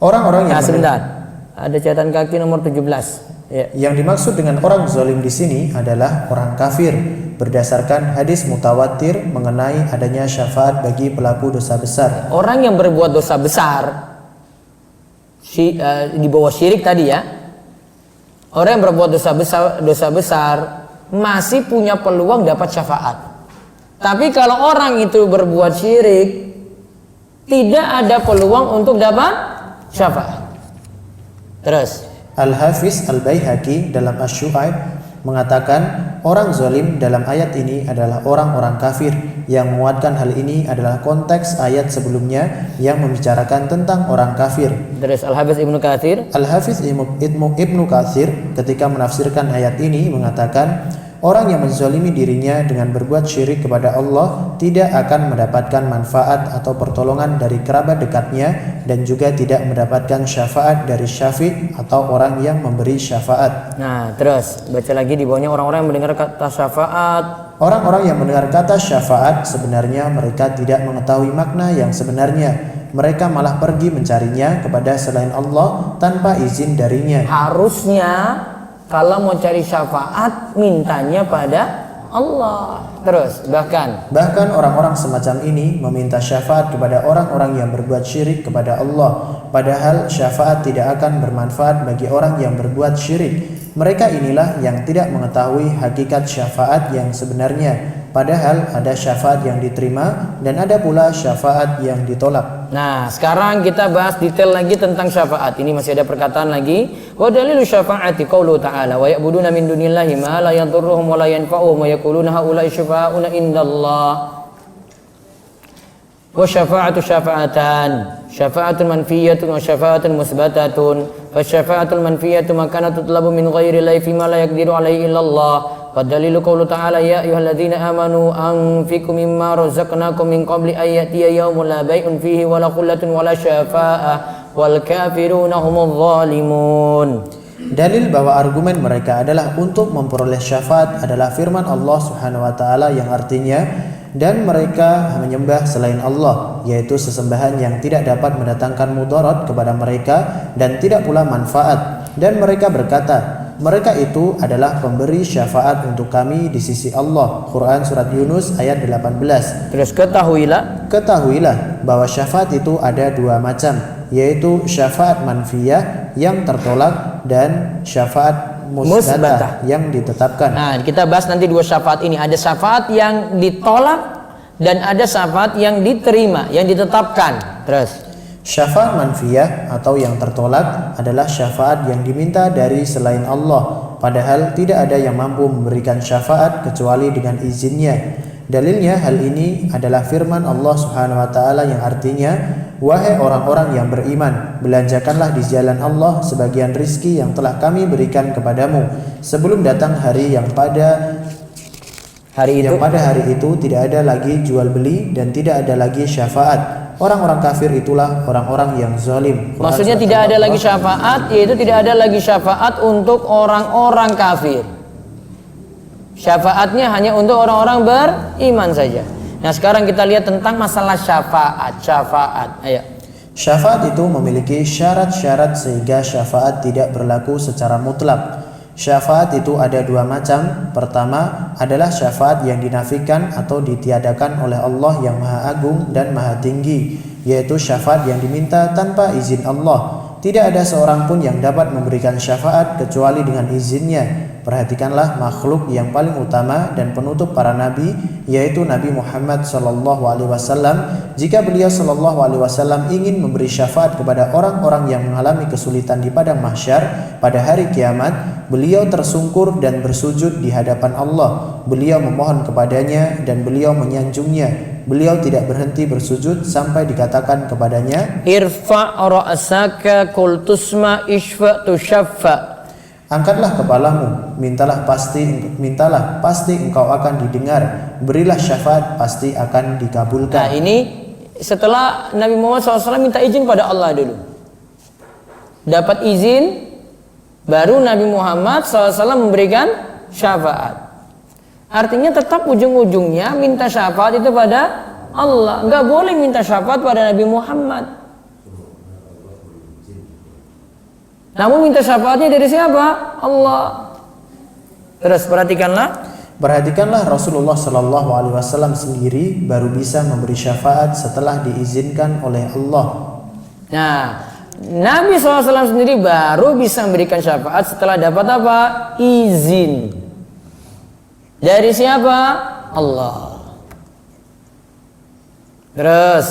Orang-orang yang sebentar. Ada catatan kaki nomor 17. Ya. Yang dimaksud dengan orang zalim di sini adalah orang kafir berdasarkan hadis mutawatir mengenai adanya syafaat bagi pelaku dosa besar. Orang yang berbuat dosa besar di bawah syirik tadi ya. Orang yang berbuat dosa besar masih punya peluang dapat syafaat. Tapi kalau orang itu berbuat syirik tidak ada peluang untuk dapat syafaat. Terus Al-Hafiz Al-Baihaqi dalam Asy-Syu'aib mengatakan orang zalim dalam ayat ini adalah orang-orang kafir. Yang menguatkan hal ini adalah konteks ayat sebelumnya yang membicarakan tentang orang kafir. Terus Al-Hafiz Ibnu Katsir. Al-Hafiz Ibnu Katsir ketika menafsirkan ayat ini mengatakan orang yang menzalimi dirinya dengan berbuat syirik kepada Allah tidak akan mendapatkan manfaat atau pertolongan dari kerabat dekatnya dan juga tidak mendapatkan syafaat dari syafi' atau orang yang memberi syafaat. Nah, terus baca lagi di bawahnya orang-orang yang mendengar kata syafaat. Orang-orang yang mendengar kata syafaat sebenarnya mereka tidak mengetahui makna yang sebenarnya. Mereka malah pergi mencarinya kepada selain Allah tanpa izin darinya. Harusnya kalau mau cari syafaat mintanya pada Allah. Terus bahkan orang-orang semacam ini meminta syafaat kepada orang-orang yang berbuat syirik kepada Allah, padahal syafaat tidak akan bermanfaat bagi orang yang berbuat syirik. Mereka inilah yang tidak mengetahui hakikat syafaat yang sebenarnya, padahal ada syafaat yang diterima dan ada pula syafaat yang ditolak. Nah, sekarang kita bahas detail lagi tentang syafaat. Ini masih ada perkataan lagi. Wa dalilu syafaati qaulu ta'ala wa ya'buduna min dunillahi ma la yadhurruhum wa la yanfa'uhum wa yaquluna haula'i syafa'una indallah. Wa syafa'atu syafa'atan. Syafa'atun manfiyatun wa syafa'atun musbatatun. Fa syafa'atul manfiyatu ma kana tutlabu min ghairi la fi ma la yaqdiru alaihi illallah. Wadalilu qaulu ta'ala ya ayyuhalladzina amanu anfiqu mimma razaqnakum min qabli an ya'tiya yawmun la bay'un fihi wala khullatun wala syafa'ah wal kafiruna humudz zalimun. Dalil bahwa argumen mereka adalah untuk memperoleh syafaat adalah firman Allah Subhanahu wa taala yang artinya dan mereka menyembah selain Allah, yaitu sesembahan yang tidak dapat mendatangkan mudarat kepada mereka dan tidak pula manfaat. Dan mereka berkata, mereka itu adalah pemberi syafaat untuk kami di sisi Allah. Quran surat Yunus ayat 18. Terus Ketahuilah bahwa syafaat itu ada dua macam, yaitu syafaat manfiyah yang tertolak dan syafaat musbatah yang ditetapkan. Nah, kita bahas nanti dua syafaat ini. Ada syafaat yang ditolak dan ada syafaat yang diterima, yang ditetapkan. Terus syafaat manfiyah atau yang tertolak adalah syafaat yang diminta dari selain Allah, padahal tidak ada yang mampu memberikan syafaat kecuali dengan izinnya. Dalilnya hal ini adalah firman Allah Subhanahu wa taala yang artinya, wahai orang-orang yang beriman, belanjakanlah di jalan Allah sebagian rizki yang telah kami berikan kepadamu sebelum datang hari yang pada hari itu tidak ada lagi jual beli dan tidak ada lagi syafaat. Orang-orang kafir itulah orang-orang yang zalim. Maksudnya tidak ada lagi syafaat, yaitu tidak ada lagi syafaat untuk orang-orang kafir. Syafaatnya hanya untuk orang-orang beriman saja. Nah, sekarang kita lihat tentang masalah syafaat. Ayo. Syafaat itu memiliki syarat-syarat sehingga syafaat tidak berlaku secara mutlak. Syafaat itu ada dua macam. Pertama adalah syafaat yang dinafikan atau ditiadakan oleh Allah yang Maha Agung dan Maha Tinggi, yaitu syafaat yang diminta tanpa izin Allah. Tidak ada seorang pun yang dapat memberikan syafaat kecuali dengan izinnya. Perhatikanlah makhluk yang paling utama dan penutup para nabi, yaitu Nabi Muhammad SAW. Jika beliau SAW ingin memberi syafaat kepada orang-orang yang mengalami kesulitan di padang mahsyar pada hari kiamat, beliau tersungkur dan bersujud di hadapan Allah. Beliau memohon kepadanya dan beliau menyanjungnya. Beliau tidak berhenti bersujud sampai dikatakan kepadanya, Irfa' ra'saka qul tusma ishfa' tushaffa. Angkatlah kepalamu, mintalah pasti engkau akan didengar, berilah syafaat pasti akan Nah, dikabulkan. ini setelah Nabi Muhammad SAW minta izin pada Allah dulu. Dapat izin, baru Nabi Muhammad SAW memberikan syafaat. Artinya tetap ujung-ujungnya minta syafaat itu pada Allah. Enggak boleh minta syafaat pada Nabi Muhammad. Namun minta syafaatnya dari siapa? Allah. Terus Perhatikanlah Rasulullah Shallallahu Alaihi Wasallam sendiri baru bisa memberi syafaat setelah diizinkan oleh Allah. Nah, Nabi SAW sendiri baru bisa memberikan syafaat setelah dapat apa? Izin. Dari siapa? Allah. Terus,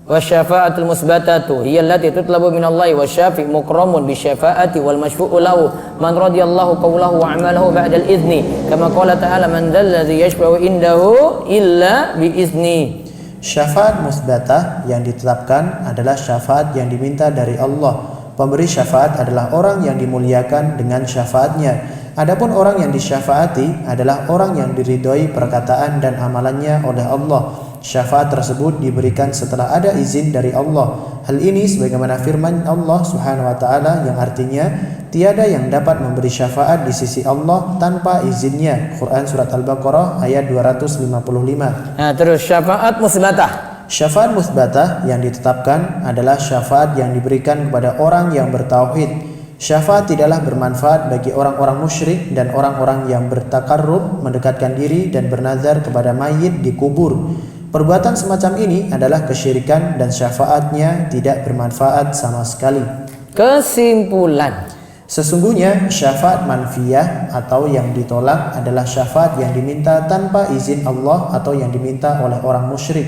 wasyafa'atul musbatatu hiya allati tutlabu minallahi wasyafi' mukramun bisyafa'ati wal masyfu'u lahu man radiyallahu qawlahu wa 'amalahu ba'da al-idzni kama qala ta'ala man dzalladzi yashfa'u indahu illa biizni. Syafaat musbatah yang ditetapkan adalah syafaat yang diminta dari Allah. Pemberi syafaat adalah orang yang dimuliakan dengan syafaatnya. Adapun orang yang disyafaati adalah orang yang diridhoi perkataan dan amalannya oleh Allah. Syafaat tersebut diberikan setelah ada izin dari Allah. Hal ini sebagaimana firman Allah Subhanahu wa taala yang artinya tiada yang dapat memberi syafaat di sisi Allah tanpa izinnya. Quran surat Al-Baqarah ayat 255. Nah, terus syafaat musbatah. Syafaat musbatah yang ditetapkan adalah syafaat yang diberikan kepada orang yang bertauhid. Syafaat tidaklah bermanfaat bagi orang-orang musyrik dan orang-orang yang bertakarrub, mendekatkan diri dan bernazar kepada mayit di kubur. Perbuatan semacam ini adalah kesyirikan dan syafaatnya tidak bermanfaat sama sekali. Kesimpulan, Sesungguhnya syafaat manfiyah atau yang ditolak adalah syafaat yang diminta tanpa izin Allah atau yang diminta oleh orang musyrik.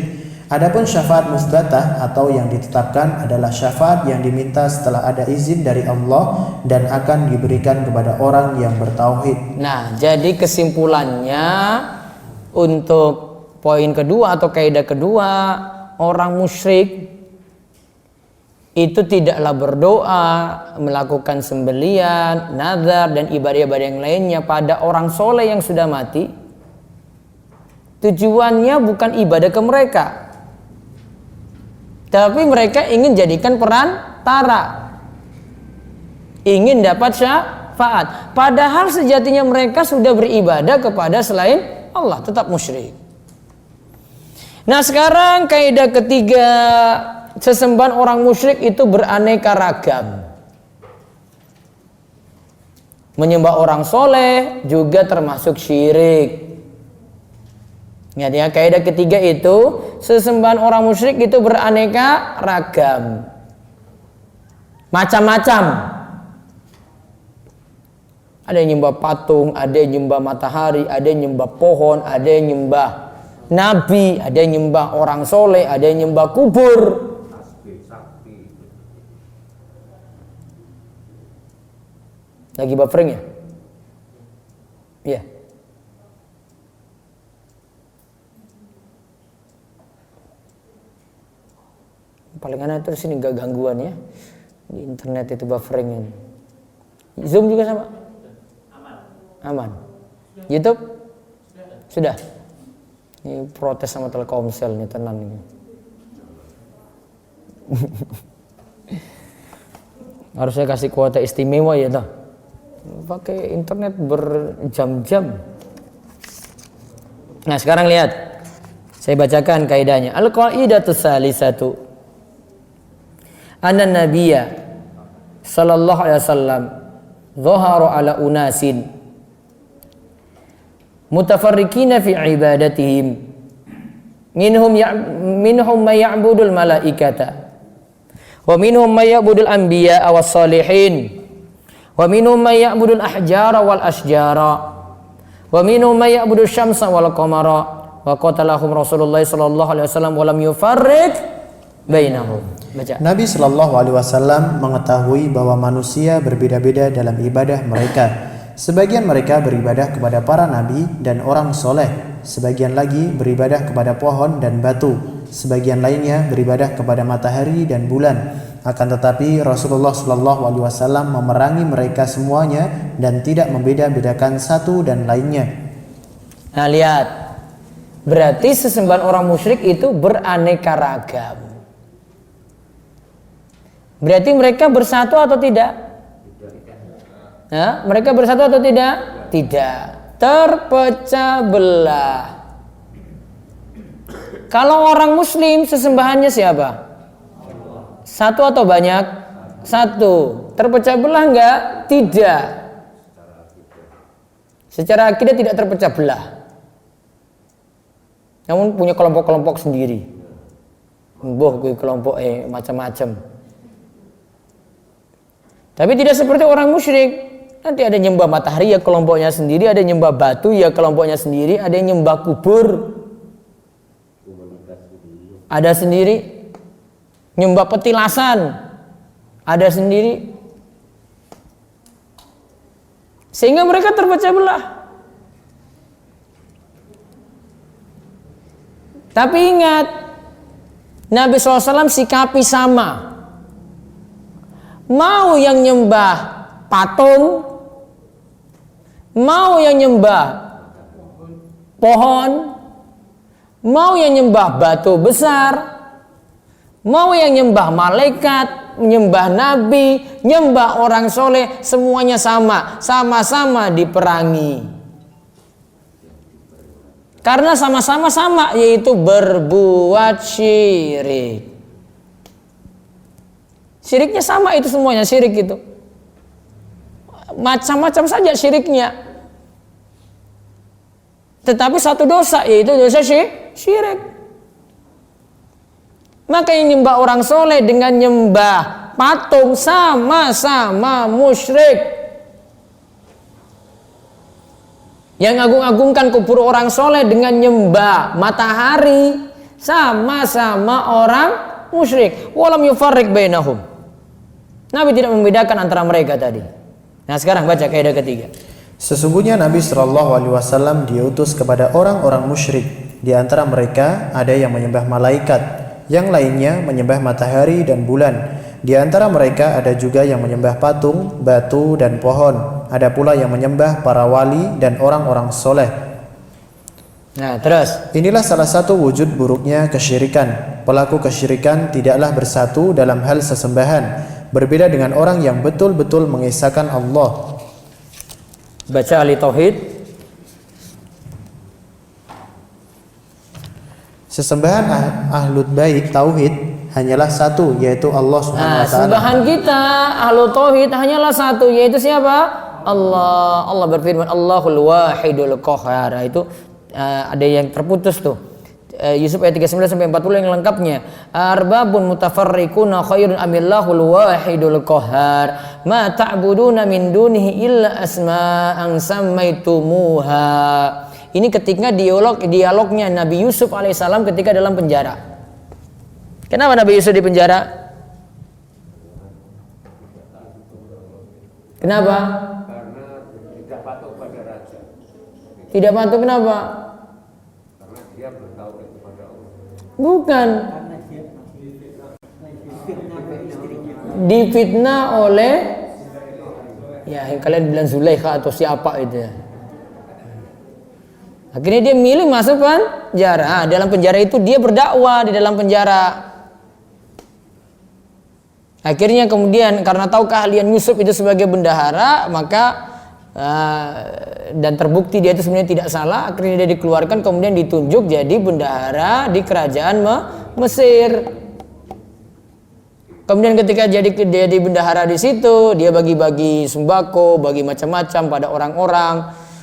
Adapun syafaat musbatah atau yang ditetapkan adalah syafaat yang diminta setelah ada izin dari Allah dan akan diberikan kepada orang yang bertauhid. nah jadi kesimpulannya untuk poin kedua atau kaidah kedua, orang musyrik itu tidaklah berdoa, melakukan sembelian, nazar dan ibadah-ibadah yang lainnya pada orang soleh yang sudah mati. Tujuannya bukan ibadah ke mereka, tapi mereka ingin jadikan perantara, ingin dapat syafaat. Padahal sejatinya mereka sudah beribadah kepada selain Allah, tetap musyrik. Nah, sekarang kaidah ketiga, sesembahan orang musyrik itu beraneka ragam. Menyembah orang soleh juga termasuk syirik. Ingat ya, kaidah ketiga itu sesembahan orang musyrik itu beraneka ragam, macam-macam. Ada yang nyembah patung, ada yang nyembah matahari, ada yang nyembah pohon, ada yang nyembah nabi, ada yang nyembah orang soleh, ada yang nyembah kubur. Lagi buffering ya? Iya. Paling aneh terus ini gak gangguan ya. Di internet itu buffering. Zoom juga sama? Aman. YouTube? Sudah. Ini protes sama Telkomsel nih, tenang ini. Harusnya kasih kuota istimewa ya toh. Pakai internet berjam-jam. Nah, sekarang lihat. Saya bacakan kaidahnya. Al-qaidatu salisatu. Anna nabiyya sallallahu alaihi wasallam dhahara ala unasin mutafarriqina fi ibadatihim minhum may ya'budul malaikata wa minhum may ya'budul anbiya was salihin wa minhum may ya'budul ahjara wal asjara wa minhum may ya'budul syamsa wal qamara wa qatalahum Rasulullah sallallahu alaihi wasallam wa lam yufarriq bainahum. Baca. Nabi Shallallahu Alaihi Wasallam mengetahui bahwa manusia berbeda-beda dalam ibadah mereka. Sebagian mereka beribadah kepada para nabi dan orang soleh. Sebagian lagi beribadah kepada pohon dan batu. Sebagian lainnya beribadah kepada matahari dan bulan. Akan tetapi Rasulullah Shallallahu Alaihi Wasallam memerangi mereka semuanya dan tidak membeda-bedakan satu dan lainnya. Nah lihat, berarti sesembahan orang musyrik itu beraneka ragam. Berarti mereka bersatu atau tidak? Ya, mereka bersatu atau tidak? Tidak. Terpecah belah. Kalau orang muslim sesembahannya siapa? Satu atau banyak? Satu. Terpecah belah enggak? Tidak. Secara akidah tidak terpecah belah. Namun punya kelompok-kelompok sendiri. Kelompok macam-macam. Tapi tidak seperti orang musyrik. Nanti ada nyembah matahari ya kelompoknya sendiri, ada nyembah batu ya kelompoknya sendiri, ada yang nyembah kubur, ada sendiri. Nyembah petilasan ada sendiri, sehingga mereka terpecah belah. Tapi ingat, Nabi SAW sikapi sama. Mau yang nyembah patung, mau yang nyembah pohon, mau yang nyembah batu besar, mau yang nyembah malaikat, nyembah nabi, nyembah orang soleh, semuanya sama, sama-sama diperangi. Karena sama-sama sama, yaitu berbuat syirik. Syiriknya sama itu semuanya, syirik itu. Macam-macam saja syiriknya. Tetapi satu dosa, yaitu dosa syirik. Maka yang nyembah orang soleh dengan nyembah patung sama-sama musyrik. Yang agung-agungkan kubur orang soleh dengan nyembah matahari sama-sama orang musyrik. Walam yufarriq bainahum. Nabi tidak membedakan antara mereka tadi. Nah sekarang baca kaidah ketiga. Sesungguhnya Nabi Shallallahu Alaihi Wasallam diutus kepada orang-orang musyrik. Di antara mereka ada yang menyembah malaikat, yang lainnya menyembah matahari dan bulan. Di antara mereka ada juga yang menyembah patung, batu dan pohon. Ada pula yang menyembah para wali dan orang-orang soleh. Nah terus, inilah salah satu wujud buruknya kesyirikan. Pelaku kesyirikan tidaklah bersatu dalam hal sesembahan. Berbeda dengan orang yang betul-betul mengesahkan Allah. Baca ahli tauhid. Sesembahan ahlut bait tauhid hanyalah satu, yaitu Allah Subhanahu wa taala. Sembahan kita ahlu tauhid hanyalah satu, yaitu siapa? Allah. Allah berfirman Allahul wahidul qahhar. Itu ada yang terputus tuh. Yusuf ayat 39 sampai 40 yang lengkapnya. Arbabun mutafarriquna khairun amillahul wahidul qahhar. Ma ta'buduna min dunihi illa asma'an sammaitumuha. Ini ketika dialognya Nabi Yusuf alaihissalam ketika dalam penjara. Kenapa Nabi Yusuf di penjara? Kenapa? Karena tidak patuh pada raja. Tidak patuh kenapa? Karena dia bertauhid kepada Allah. Bukan. Difitnah oleh ya yang kalian bilang Zulaikha atau siapa itu ya. Akhirnya dia milih masuk penjara. Dalam penjara itu dia berdakwah di dalam penjara. Akhirnya kemudian karena tahu keahlian Yusuf itu sebagai bendahara, maka dan terbukti dia itu sebenarnya tidak salah, akhirnya dia dikeluarkan kemudian ditunjuk jadi bendahara di kerajaan Mesir. Kemudian ketika dia di bendahara di situ, dia bagi-bagi sembako, bagi macam-macam pada orang-orang.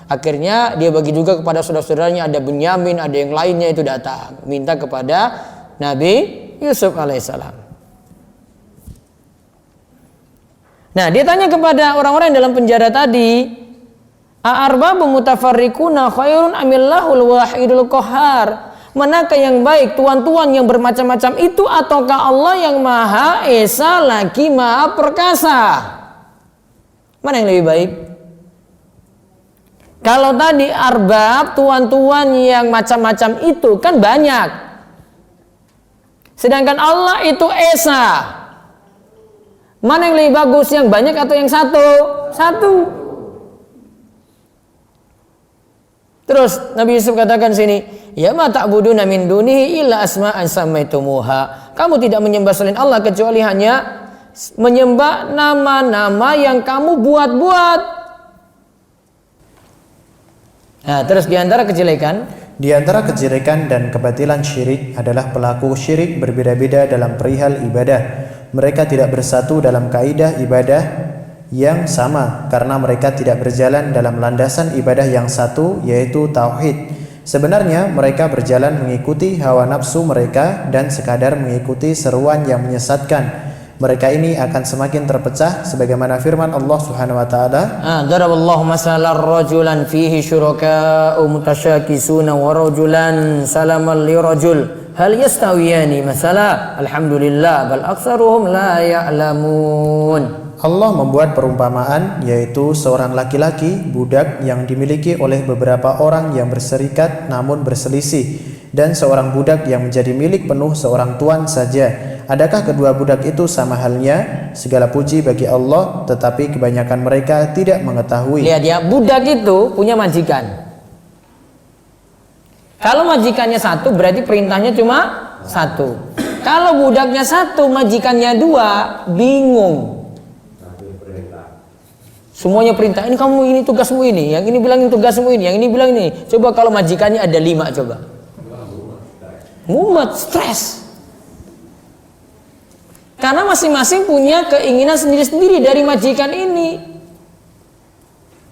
Akhirnya dia bagi juga kepada saudara-saudaranya, ada Bunyamin, ada yang lainnya itu datang minta kepada Nabi Yusuf alaihissalam. Nah, dia tanya kepada orang-orang yang dalam penjara tadi, A'arbabu mutafarriquna khairun amillahul wahidul qahhar. Manakah yang baik, tuan-tuan yang bermacam-macam itu ataukah Allah yang Maha Esa lagi Maha Perkasa? Mana yang lebih baik? Kalau tadi arbab, tuan-tuan yang macam-macam itu kan banyak. Sedangkan Allah itu Esa. Mana yang lebih bagus, yang banyak atau yang satu? Satu. Terus Nabi Yusuf katakan sini, ya ma ta'buduna min dunihi illa asma'an sammaitumuha. Kamu tidak menyembah selain Allah kecuali hanya menyembah nama-nama yang kamu buat-buat. Nah, terus di antara kejelekan dan kebatilan syirik adalah pelaku syirik berbeda-beda dalam perihal ibadah. Mereka tidak bersatu dalam kaidah ibadah yang sama karena mereka tidak berjalan dalam landasan ibadah yang satu, yaitu tauhid. Sebenarnya mereka berjalan mengikuti hawa nafsu mereka dan sekadar mengikuti seruan yang menyesatkan. Mereka ini akan semakin terpecah sebagaimana firman Allah Subhanahu wa taala, daraballahu masalan rajulan fihi syuraka'u mutasyakisuna wa rajulan salaman li rajul hal yastawiyani masala alhamdulillah bal aktsaruhum la ya'lamun. Allah membuat perumpamaan, yaitu seorang laki-laki budak yang dimiliki oleh beberapa orang yang berserikat namun berselisih, dan seorang budak yang menjadi milik penuh seorang tuan saja. Adakah kedua budak itu sama halnya? Segala puji bagi Allah, tetapi kebanyakan mereka tidak mengetahui. Lihat ya, budak itu punya majikan. Kalau majikannya satu, berarti perintahnya cuma satu. Kalau budaknya satu, majikannya dua, bingung. Semuanya perintah, ini kamu ini tugasmu ini, yang ini bilang ini tugasmu ini, yang ini bilang ini. Coba kalau majikannya ada 5 coba. Mumet, stres. Karena masing-masing punya keinginan sendiri-sendiri dari majikan ini.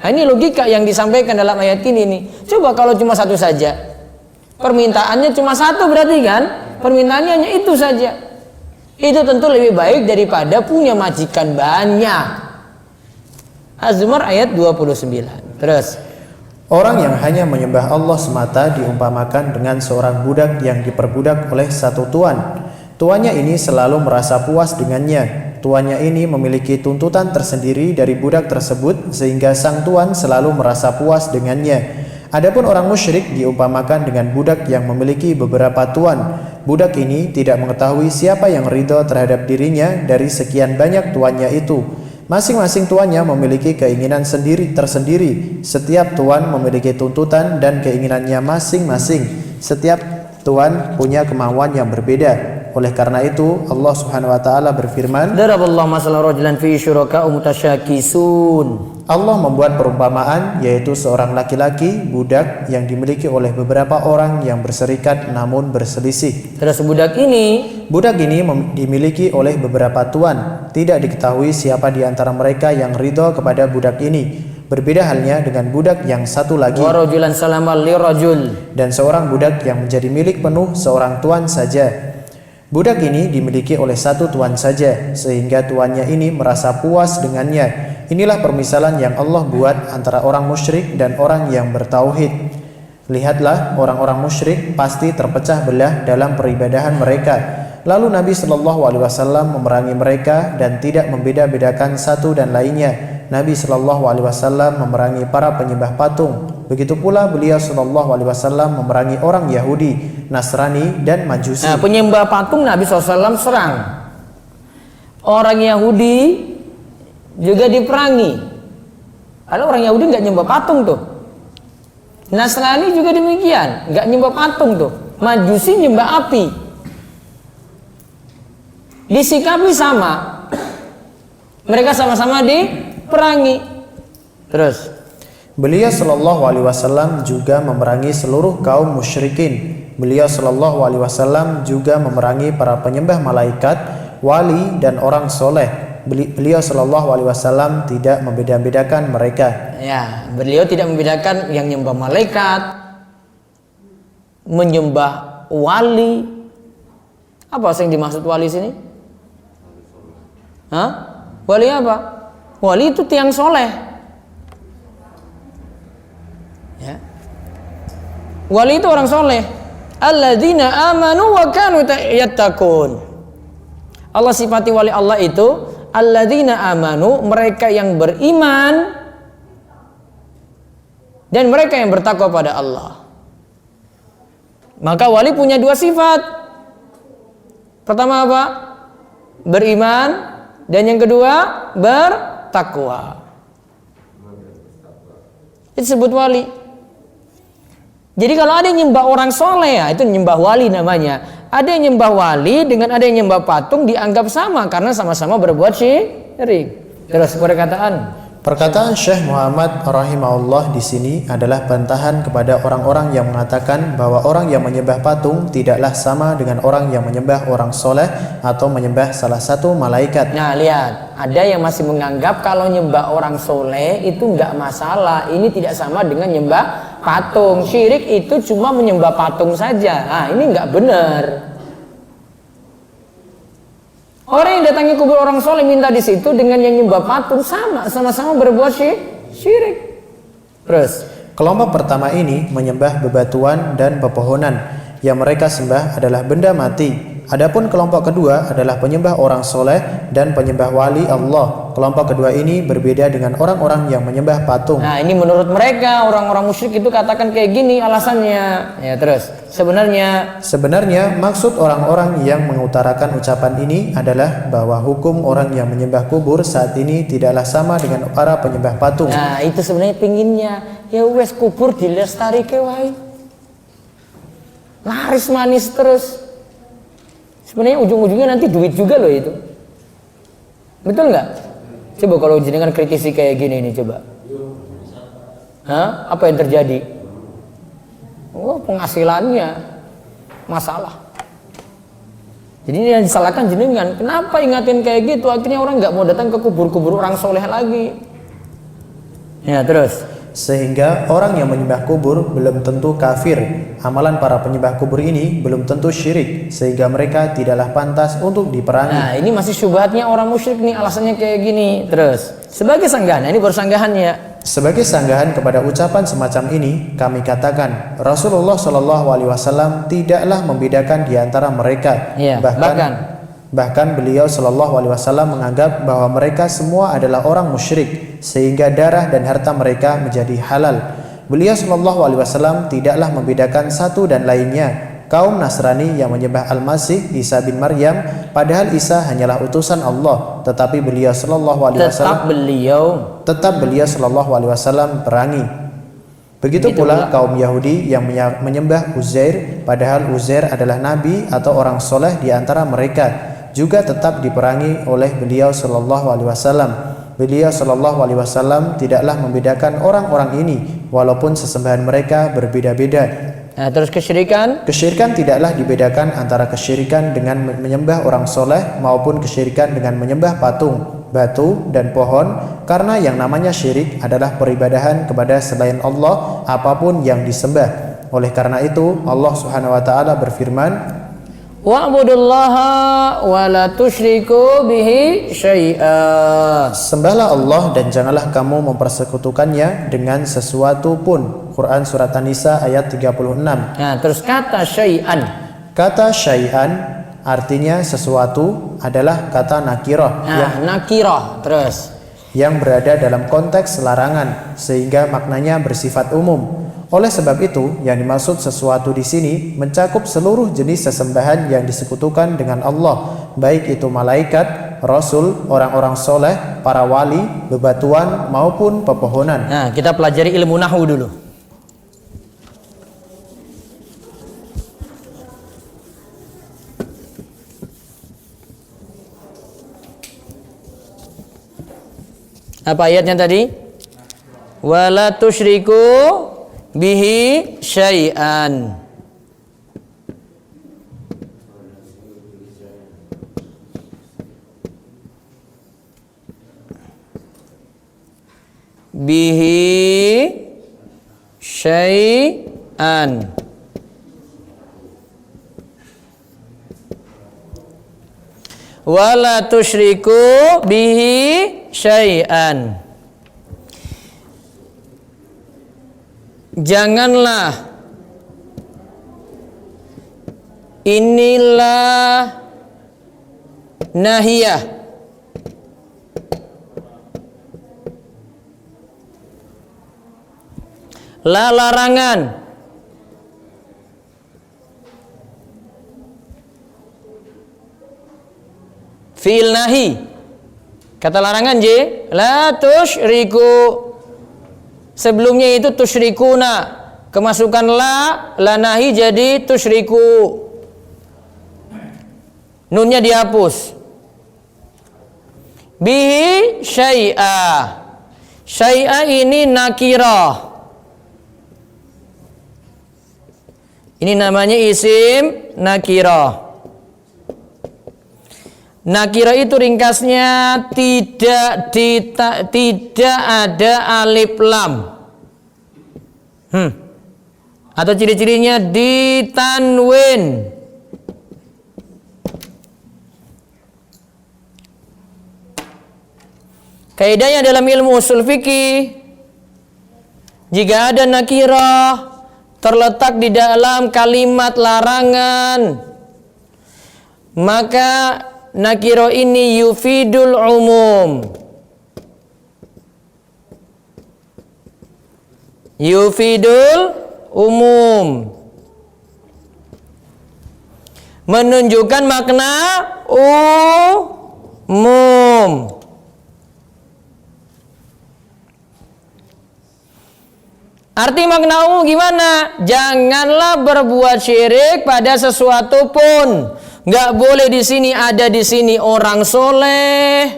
Nah, ini logika yang disampaikan dalam ayat ini nih. Coba kalau cuma satu saja, permintaannya cuma satu berarti kan? Permintaannya hanya itu saja. Itu tentu lebih baik daripada punya majikan banyak. Az-Zumar ayat 29. Terus, orang yang hanya menyembah Allah semata diumpamakan dengan seorang budak yang diperbudak oleh satu tuan. Tuannya ini selalu merasa puas dengannya. Tuannya ini memiliki tuntutan tersendiri dari budak tersebut sehingga sang tuan selalu merasa puas dengannya. Adapun orang musyrik diumpamakan dengan budak yang memiliki beberapa tuan. Budak ini tidak mengetahui siapa yang ridho terhadap dirinya dari sekian banyak tuannya itu. Masing-masing tuannya memiliki keinginan tersendiri. Setiap tuan memiliki tuntutan dan keinginannya masing-masing. Setiap tuan punya kemauan yang berbeda. Oleh karena itu Allah Subhanahu wa taala berfirman, daraballahu masalan rajulan fihi syuraka'u mutasyakisun. Allah membuat perumpamaan, yaitu seorang laki-laki budak yang dimiliki oleh beberapa orang yang berserikat namun berselisih. Terus budak ini dimiliki oleh beberapa tuan. Tidak diketahui siapa di antara mereka yang ridho kepada budak ini. Berbeda halnya dengan budak yang satu lagi. Wa rajulan salaman li rajul. Dan seorang budak yang menjadi milik penuh seorang tuan saja. Budak ini dimiliki oleh satu tuan saja, sehingga tuannya ini merasa puas dengannya. Inilah permisalan yang Allah buat antara orang musyrik dan orang yang bertauhid. Lihatlah, orang-orang musyrik pasti terpecah belah dalam peribadahan mereka. Lalu Nabi Shallallahu Alaihi Wasallam memerangi mereka dan tidak membeda-bedakan satu dan lainnya. Nabi Shallallahu Alaihi Wasallam memerangi para penyembah patung. Begitu pula beliau Shallallahu Alaihi Wasallam memerangi orang Yahudi, Nasrani dan Majusi. Nah, penyembah patung Nabi SAW serang. Orang Yahudi juga diperangi. Kalau orang Yahudi nggak nyembah patung tuh. Nasrani juga demikian, nggak nyembah patung tuh. Majusi nyembah api. Disikapi sama. Mereka sama-sama diperangi. Terus, beliau Shallallahu Alaihi Wasallam juga memerangi seluruh kaum musyrikin. Beliau Shallallahu Alaihi Wasallam juga memerangi para penyembah malaikat, wali dan orang soleh. Beliau Shallallahu Alaihi Wasallam tidak membeda-bedakan mereka. Ya, beliau tidak membedakan yang menyembah malaikat, menyembah wali. Apa yang dimaksud wali sini? Hah? Wali apa? Wali itu tiang soleh. Ya. Wali itu orang soleh. Alladzina amanu wa kanu yattaqun. Allah sifati wali Allah itu alladzina amanu, mereka yang beriman dan mereka yang bertakwa pada Allah. Maka wali punya dua sifat. Pertama apa? Beriman dan yang kedua bertakwa. Itu disebut wali. Jadi kalau ada yang nyembah orang soleh, ya itu nyembah wali namanya. Ada yang nyembah wali dengan ada yang nyembah patung dianggap sama karena sama-sama berbuat syirik. Terus Perkataan Syekh Muhammad rahimahullah di sini adalah bantahan kepada orang-orang yang mengatakan bahwa orang yang menyembah patung tidaklah sama dengan orang yang menyembah orang soleh atau menyembah salah satu malaikat. Nah lihat, ada yang masih menganggap kalau nyembah orang soleh itu nggak masalah. Ini tidak sama dengan nyembah patung. Syirik itu cuma menyembah patung saja. Nah ini nggak benar. Orang yang datangi kubur orang soleh minta di situ dengan yang nyembah patung sama-sama berbuat syirik. Terus, kelompok pertama ini menyembah bebatuan dan pepohonan. Yang mereka sembah adalah benda mati. Adapun kelompok kedua adalah penyembah orang soleh dan penyembah wali Allah. Kelompok kedua ini berbeda dengan orang-orang yang menyembah patung. Nah ini menurut mereka orang-orang musyrik itu katakan kayak gini alasannya. Ya terus, Sebenarnya maksud orang-orang yang mengutarakan ucapan ini adalah bahwa hukum orang yang menyembah kubur saat ini tidaklah sama dengan para penyembah patung. Nah itu sebenarnya pinginnya. Ya wes kubur dilestarike wae. Laris manis terus. Sebenarnya ujung-ujungnya nanti duit juga loh itu. Betul nggak? Coba kalau jenengan kritisi kayak gini nih coba. Hah? Apa yang terjadi? Oh penghasilannya masalah. Jadi ini yang disalahkan jenengan. Kenapa ingatin kayak gitu? Akhirnya orang nggak mau datang ke kubur-kubur orang soleh lagi. Ya terus. Sehingga orang yang menyembah kubur belum tentu kafir. Amalan para penyembah kubur ini belum tentu syirik, sehingga mereka tidaklah pantas untuk diperangi. Nah ini masih syubhatnya orang musyrik nih, alasannya kayak gini. Terus sebagai sanggahan, ini baru sanggahannya. Sebagai sanggahan kepada ucapan semacam ini, kami katakan Rasulullah SAW tidaklah membedakan di antara mereka. Ya, Bahkan beliau Shallallahu Alaihi Wasallam menganggap bahwa mereka semua adalah orang musyrik, sehingga darah dan harta mereka menjadi halal. Beliau Shallallahu Alaihi Wasallam tidaklah membedakan satu dan lainnya. Kaum Nasrani yang menyembah Al-Masih Isa bin Maryam, padahal Isa hanyalah utusan Allah, tetapi beliau Shallallahu Alaihi Wasallam tetap beliau Shallallahu Alaihi Wasallam perangi. Begitu pula kaum Yahudi yang menyembah Uzair, padahal Uzair adalah nabi atau orang soleh di antara mereka, juga tetap diperangi oleh beliau Shallallahu Alaihi Wasallam. Beliau Shallallahu Alaihi Wasallam tidaklah membedakan orang-orang ini, walaupun sesembahan mereka berbeda-beda. Nah, terus kesyirikan? Kesyirikan tidaklah dibedakan antara kesyirikan dengan menyembah orang soleh maupun kesyirikan dengan menyembah patung, batu, dan pohon, karena yang namanya syirik adalah peribadahan kepada selain Allah apapun yang disembah. Oleh karena itu Allah Subhanahu wa taala berfirman, wa'budullaha wa la tusyriku bihi syai'a. Sembahlah Allah dan janganlah kamu mempersekutukannya dengan sesuatu pun. Quran surat An-Nisa ayat 36. Nah, terus kata syai'an. Kata syai'an artinya sesuatu adalah kata nakirah. Nakirah terus yang berada dalam konteks larangan sehingga maknanya bersifat umum. Oleh sebab itu, yang dimaksud sesuatu di sini mencakup seluruh jenis sesembahan yang disekutukan dengan Allah, baik itu malaikat, rasul, orang-orang soleh, para wali, bebatuan maupun pepohonan. Nah, kita pelajari ilmu nahwu dulu. Apa ayatnya tadi? Wala tusyriku bihi syai'an. Bihi syai'an. Wala tusyriku bihi syai'an. Janganlah inilah nahiyah, larangan, fi'il nahi, Kata larangan J, la tusyriku. Sebelumnya itu tusyrikuna. Kemasukan la nahi jadi tusyriku. Nunnya dihapus. Bihi syai'a. Syai'a ini nakirah. Ini namanya isim nakirah. Nakirah itu ringkasnya tidak ada alif lam. Atau ciri-cirinya ditanwin. Kaidahnya dalam ilmu usul fikih, jika ada nakirah terletak di dalam kalimat larangan, maka nakirah ini yufidul umum. Yufidul umum, menunjukkan makna umum. Arti makna umum gimana? Janganlah berbuat syirik pada sesuatu pun. Nggak boleh di sini ada di sini orang soleh.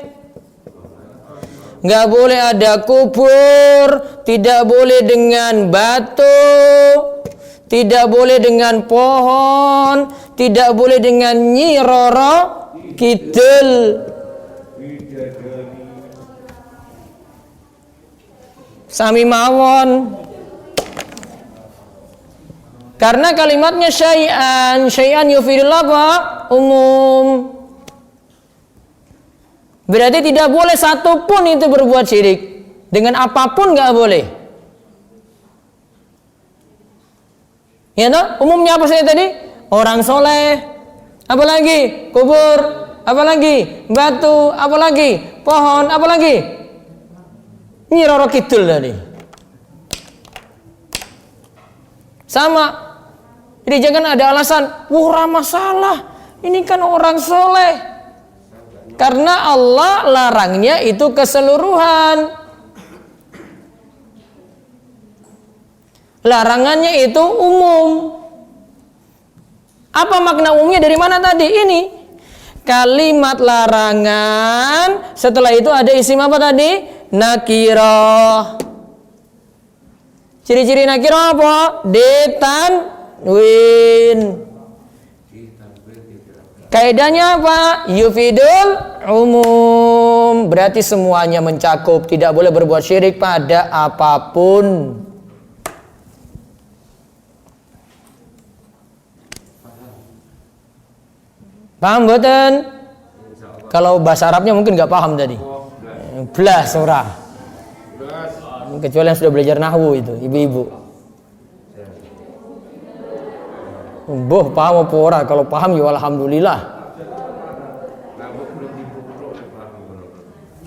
Nggak boleh ada kubur. Tidak boleh dengan batu. Tidak boleh dengan pohon. Tidak boleh dengan Nyi Roro Kidul. Sami mawon. Karena kalimatnya syai'an yufidul apa? Umum. Berarti tidak boleh satu pun itu berbuat syirik. Dengan apapun nggak boleh. Ya toh? Umumnya apa saja tadi? Orang soleh. Apalagi? Kubur. Apalagi? Batu. Apalagi? Pohon. Apalagi? Nyi Roro Kidul tadi. Sama. Jadi jangan ada alasan, wah masalah, ini kan orang soleh. Karena Allah larangnya itu keseluruhan. Larangannya itu umum. Apa makna umumnya dari mana tadi? Ini kalimat larangan, setelah itu ada isim apa tadi? Nakirah. Ciri-ciri nakirah apa? Ditanwin. Kaidahnya apa? Yufidul umum. Berarti semuanya mencakup. Tidak boleh berbuat syirik pada apapun. Paham boten? Kalau bahasa Arabnya mungkin nggak paham tadi. Belas ora. Kecuali yang sudah belajar nahwu itu, ibu-ibu. Boh paham apa ora? Kalau paham ya alhamdulillah.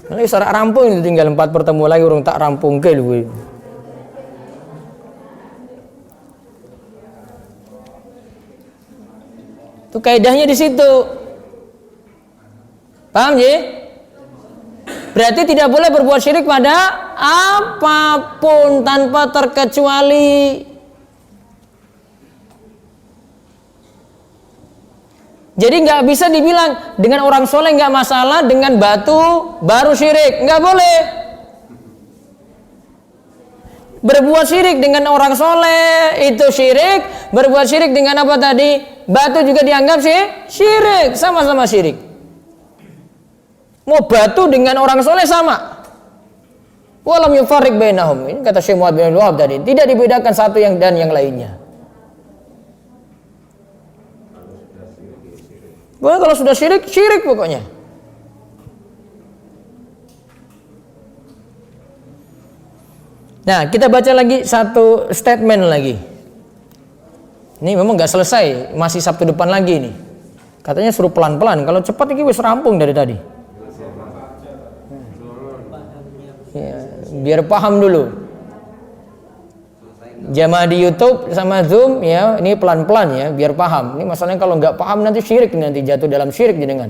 Nanti secara rampung itu tinggal 4 pertemuan lagi orang tak rampung ke lu. Itu kaidahnya di situ. Paham ya? Berarti tidak boleh berbuat syirik pada apapun tanpa terkecuali. Jadi nggak bisa dibilang dengan orang soleh nggak masalah, dengan batu baru syirik, nggak boleh. Berbuat syirik dengan orang soleh itu syirik, berbuat syirik dengan apa tadi? Batu juga dianggap syirik, sama-sama syirik. Mau batu dengan orang soleh sama. Walam yufarriq bainahum. Ini kata Syekh Muhammad bin Abdul Wahab tadi, tidak dibedakan satu yang dan yang lainnya. Pokoknya kalau sudah syirik, syirik pokoknya. Nah, kita baca lagi satu statement lagi. Ini memang nggak selesai, masih Sabtu depan lagi nih. Katanya suruh pelan-pelan. Kalau cepat ini wis rampung dari tadi. Ya, biar paham dulu. Jamaah di YouTube sama Zoom ya, ini pelan-pelan ya, biar paham. Ini masalahnya kalau nggak paham nanti syirik, nanti jatuh dalam syirik jenengan.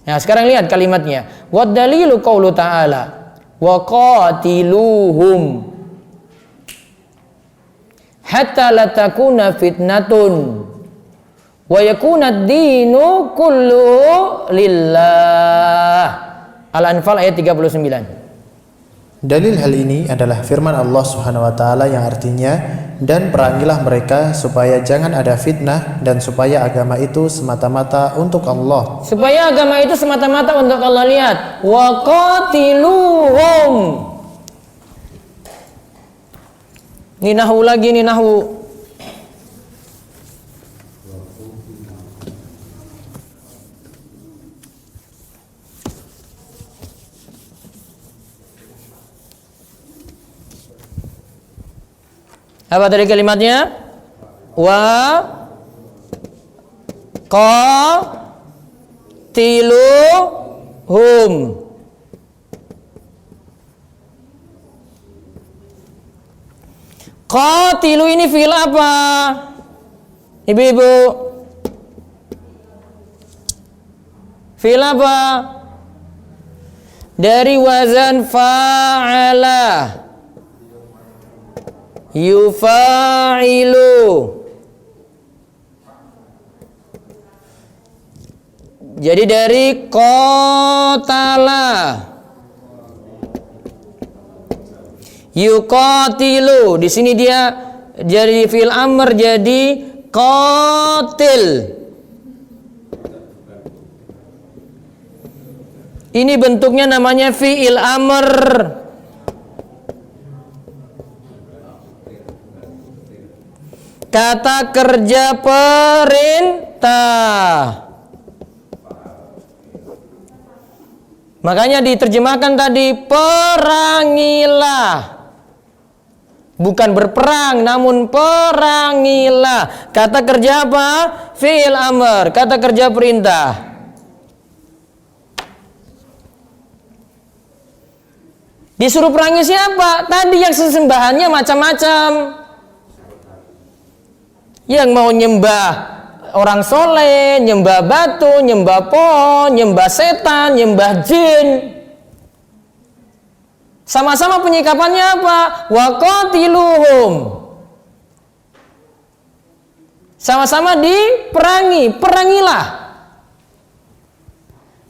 Nah, sekarang lihat kalimatnya. Wa dalilu qaulu ta'ala wa qatiluhum hatta la takuna fitnatun wa yakuna ad-dinu kulluhu lillah. Al-Anfal ayat 39. Dalil hal ini adalah firman Allah Subhanahu wa taala yang artinya, dan perangilah mereka supaya jangan ada fitnah dan supaya agama itu semata-mata untuk Allah. Supaya agama itu semata-mata untuk Allah. Lihat, wa qatiluhum. Ini nahwu lagi, ini nahwu. Apa tadi kalimatnya? Wa qatiluhum. Qatilu ini fi'il apa? Ibu-ibu. Fi'il apa? Dari wazan fa'ala. Yufa'ilu. Jadi dari qatala, yuqatilu. Di sini dia jadi fi'il amr, jadi qatil. Ini bentuknya namanya fi'il amr. Kata kerja perintah. Makanya diterjemahkan tadi perangilah. Bukan berperang, namun perangilah. Kata kerja apa? Fi'il amr, kata kerja perintah. Disuruh perangi siapa? Tadi yang sesembahannya macam-macam. Yang mau nyembah orang soleh, nyembah batu, nyembah pohon, nyembah setan, nyembah jin. Sama-sama penyikapannya apa? Wa qatiluhum. Sama-sama diperangi, perangilah.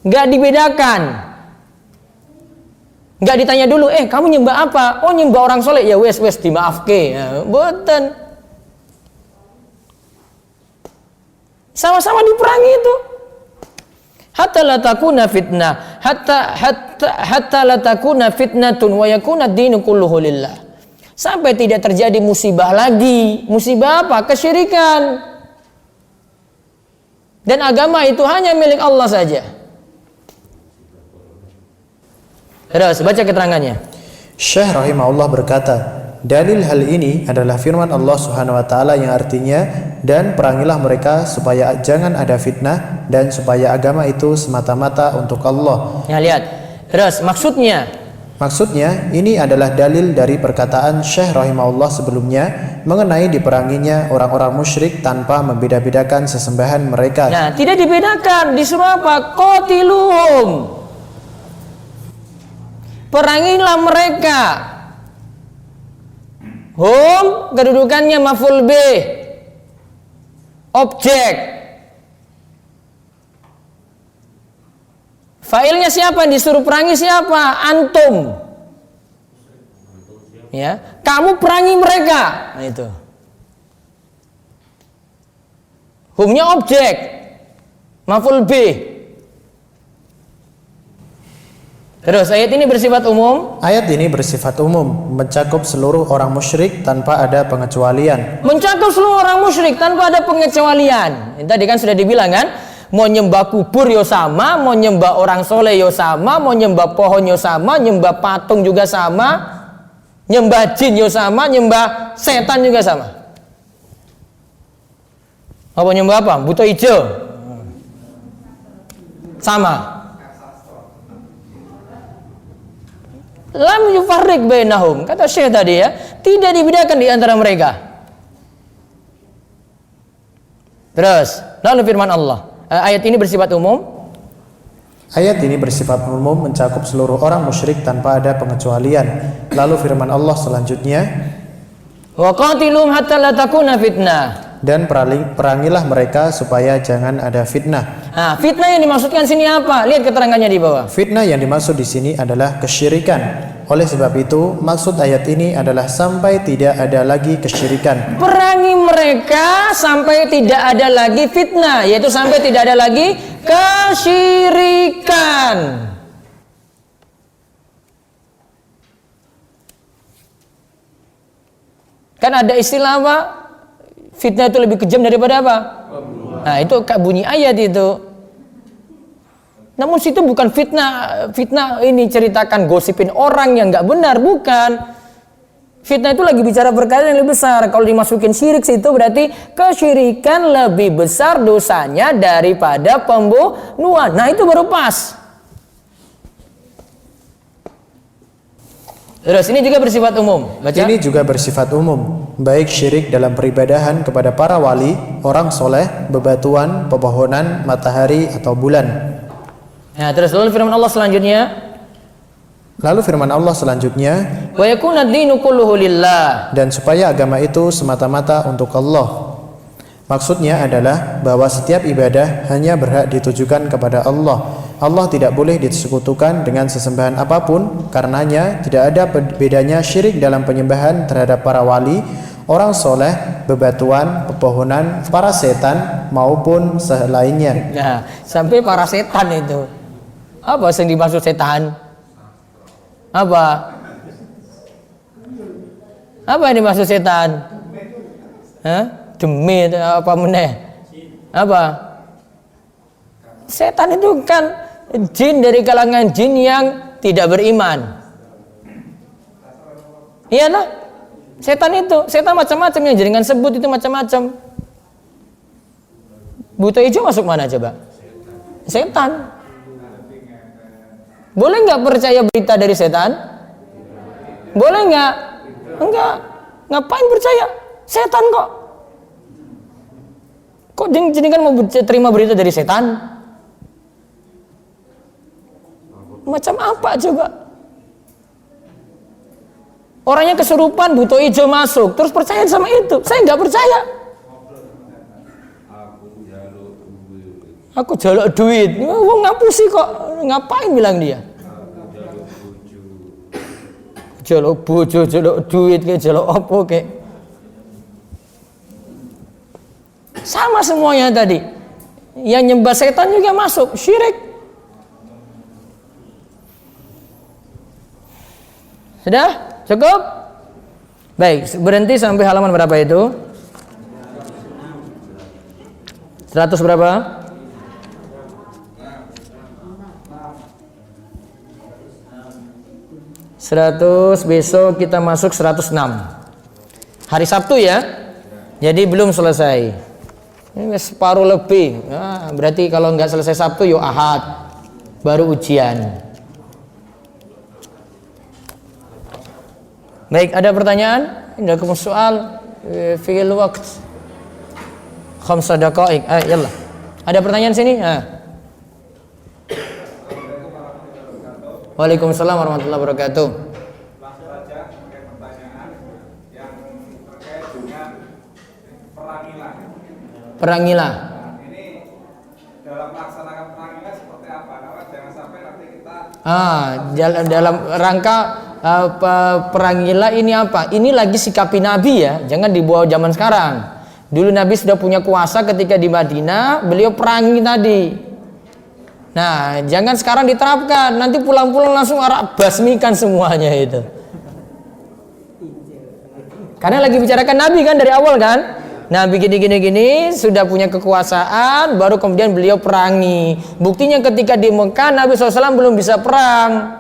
Gak dibedakan. Gak ditanya dulu, kamu nyembah apa? Oh, nyembah orang soleh. Ya wes dimaafke. Ya, boten. Sama-sama diperangi itu. Hatta la takuna fitnah, hatta la takuna fitnatun wa yakuna ad-dinu kulluhu lillah. Sampai tidak terjadi musibah lagi. Musibah apa? Kesyirikan. Dan agama itu hanya milik Allah saja. Terus baca keterangannya. Syekh rahimahullah berkata, dalil hal ini adalah firman Allah Subhanahu wa taala yang artinya, dan perangilah mereka supaya jangan ada fitnah dan supaya agama itu semata-mata untuk Allah. Ya, lihat. Terus maksudnya ini adalah dalil dari perkataan Syekh rahimahullah sebelumnya mengenai diperanginya orang-orang musyrik tanpa membeda-bedakan sesembahan mereka. Nah, tidak dibedakan. Disuruh apa? Qatiluhum. Perangilah mereka. Hum kedudukannya maf'ul bih, objek. Fa'ilnya siapa? Disuruh perangi siapa? Antum. Ya, kamu perangi mereka. Nah, itu. Humnya objek, maf'ul bih. Terus ayat ini bersifat umum. Ayat ini bersifat umum, mencakup seluruh orang musyrik tanpa ada pengecualian. Mencakup seluruh orang musyrik tanpa ada pengecualian. Ini tadi kan sudah dibilang kan, mau nyembah kubur yo sama, mau nyembah orang soleh yo sama, mau nyembah pohon yo sama, nyembah patung juga sama, nyembah jin yo sama, nyembah setan juga sama. Apa nyembah apa? Buto hijau. Sama. Lam yufarriq bainahum, kata Syekh tadi ya, tidak dibedakan di antara mereka. Terus, lalu firman Allah, ayat ini bersifat umum. Ayat ini bersifat umum, mencakup seluruh orang musyrik tanpa ada pengecualian. Lalu firman Allah selanjutnya, Wa qatilum hatta la takuna fitnah. dan perangilah mereka supaya jangan ada fitnah. Nah, fitnah yang dimaksudkan sini apa? Lihat keterangannya di bawah. Fitnah yang dimaksud di sini adalah kesyirikan. Oleh sebab itu, maksud ayat ini adalah sampai tidak ada lagi kesyirikan. Perangi mereka sampai tidak ada lagi fitnah, yaitu sampai tidak ada lagi kesyirikan. Kan ada istilah apa? Fitnah itu lebih kejam daripada apa? Nah, itu bunyi ayat itu. Namun situ bukan fitnah. Fitnah ini ceritakan gosipin orang yang nggak benar, bukan. Fitnah itu lagi bicara perkara yang lebih besar. Kalau dimasukin syirik situ berarti kesyirikan lebih besar dosanya daripada pembunuhan. Nah, itu baru pas. Terus ini juga bersifat umum. Baca. Ini juga bersifat umum, baik syirik dalam peribadahan kepada para wali, orang soleh, bebatuan, pepohonan, matahari atau bulan. Nah, terus lalu firman Allah selanjutnya, wa yakuna ad-dinu kulluhu lillah. Dan supaya agama itu semata-mata untuk Allah. Maksudnya adalah bahwa setiap ibadah hanya berhak ditujukan kepada Allah. Allah tidak boleh disekutukan dengan sesembahan apapun. Karenanya tidak ada bedanya syirik dalam penyembahan terhadap para wali, orang soleh, bebatuan, pepohonan, para setan maupun selainnya. Nah, sampai para setan itu. Apa yang dimaksud setan? Apa? Apa yang dimaksud setan? Hah? Demi apa meneh? Apa? Setan itu kan jin dari kalangan jin yang tidak beriman. Iya lah. Setan macam-macam yang jaringan sebut itu macam-macam. Buta hijau masuk mana coba? Setan. Boleh nggak percaya berita dari setan? Boleh nggak? Enggak. Ngapain percaya? Setan kok. Kok jenengan mau terima berita dari setan? Macam apa coba? Orangnya kesurupan, buta hijau masuk, terus percaya sama itu? Saya nggak percaya. Aku jaluk duit. Wong ngapusi kok. Ngapain bilang dia? Jaluk bojo, jaluk duit, kayak jaluk apa kayak. Sama semuanya tadi. Yang nyembah setan juga masuk syirik. Sudah? Cukup? Baik, berhenti sampai halaman berapa itu? 100 berapa? 100, besok kita masuk 106. Hari Sabtu ya. Jadi belum selesai. Ini separuh lebih. Nah, berarti kalau nggak selesai Sabtu yuk Ahad. Baru ujian. Baik, ada pertanyaan? Indakum soal fi'il waqt 5 daqaik. Yallah. Ada pertanyaan sini? Waalaikumsalam warahmatullahi wabarakatuh. Langsung saja pakai pertanyaan yang terkait dengan perangilah. Perangilah. Nah, ini dalam melaksanakan perangilah seperti apa? Karena jangan sampai nanti kita Dalam rangka perangilah ini apa? Ini lagi sikapi Nabi ya, jangan dibawa zaman sekarang. Dulu Nabi sudah punya kuasa ketika di Madinah, beliau perangi tadi. Nah, jangan sekarang diterapkan, nanti pulang-pulang langsung basmikan semuanya itu. Karena lagi bicarakan Nabi kan dari awal kan. Nabi gini sudah punya kekuasaan, baru kemudian beliau perangi. Buktinya ketika di Mekah Nabi SAW belum bisa perang.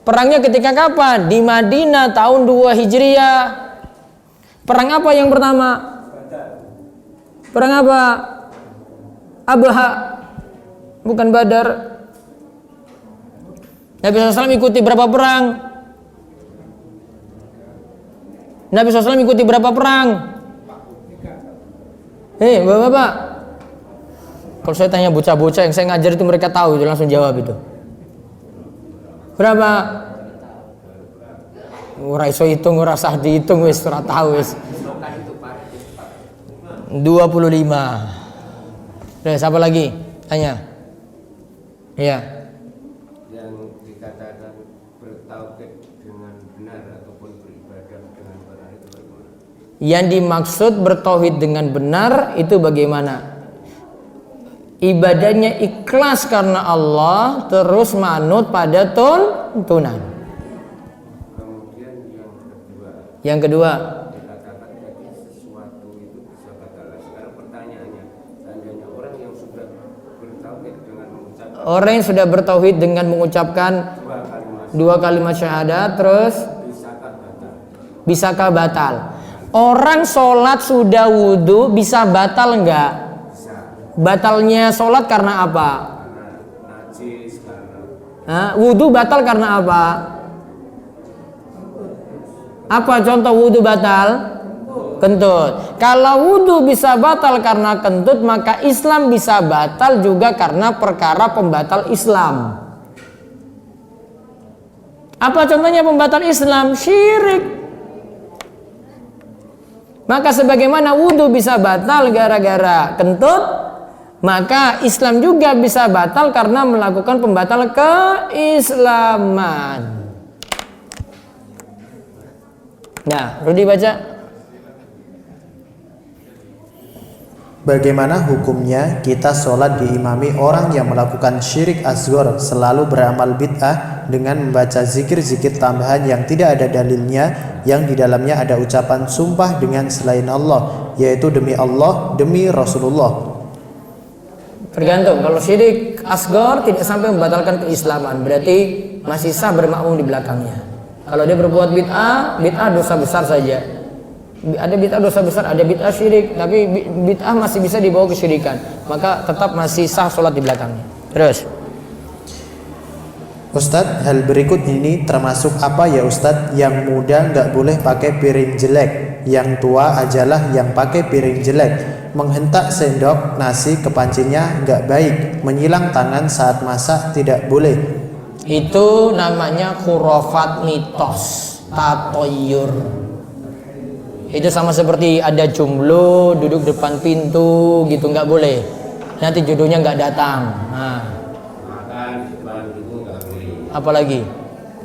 Perangnya ketika kapan? Di Madinah tahun 2 Hijriah. Perang apa yang pertama? Perang apa? Abha. Bukan Badar. Nabi SAW ikuti berapa perang? Nabi SAW ikuti berapa perang? Bapak-bapak. Kalau saya tanya bocah-bocah yang saya ngajar itu mereka tahu itu langsung jawab itu. Berapa? Ora iso hitung, ora sah dihitung wis ora tahu wis. 25. Terus apa lagi? Tanya. Iya. Yang dikatakan bertauhid dengan benar ataupun beribadah dengan benar itu bagaimana? Yang dimaksud bertauhid dengan benar itu bagaimana? Ibadahnya ikhlas karena Allah, terus manut pada tuntunan. Kemudian Yang kedua, dikatakan tadi sesuatu itu bisa batal. Sekarang pertanyaannya, seandainya orang yang sudah bertauhid dengan mengucapkan orang yang sudah bertauhid dengan mengucapkan dua kalimat syahadat, terus bisakah batal? Orang sholat sudah wudhu bisa batal enggak? Batalnya sholat karena apa? najis, karena Wudhu batal karena apa? Apa contoh wudhu batal? Kentut. Kalau wudhu bisa batal karena kentut, maka Islam bisa batal juga karena perkara pembatal Islam. Apa contohnya pembatal Islam? Syirik. Maka sebagaimana wudhu bisa batal gara-gara kentut, maka Islam juga bisa batal karena melakukan pembatal keislaman. Nah, Rudi baca. Bagaimana hukumnya kita sholat diimami orang yang melakukan syirik asghar, selalu beramal bid'ah dengan membaca zikir-zikir tambahan yang tidak ada dalilnya, yang di dalamnya ada ucapan sumpah dengan selain Allah, yaitu demi Allah, demi Rasulullah. Tergantung, kalau syirik asghar tidak sampai membatalkan keislaman, berarti masih sah bermakmum di belakangnya. Kalau dia berbuat bid'ah dosa besar saja. Ada bid'ah dosa besar, ada bid'ah syirik, tapi bid'ah masih bisa dibawa kesyirikan, maka tetap masih sah sholat di belakangnya. Terus, Ustadz, hal berikut ini termasuk apa ya Ustadz? Yang muda nggak boleh pakai piring jelek, yang tua ajalah yang pakai piring jelek. Menghentak sendok nasi ke pancinya nggak baik. Menyilang tangan saat masak tidak boleh. itu namanya khurafat, mitos, tatoyur. Itu sama seperti ada jomblo duduk depan pintu gitu, nggak boleh. Nanti jodohnya nggak datang. Nah, apalagi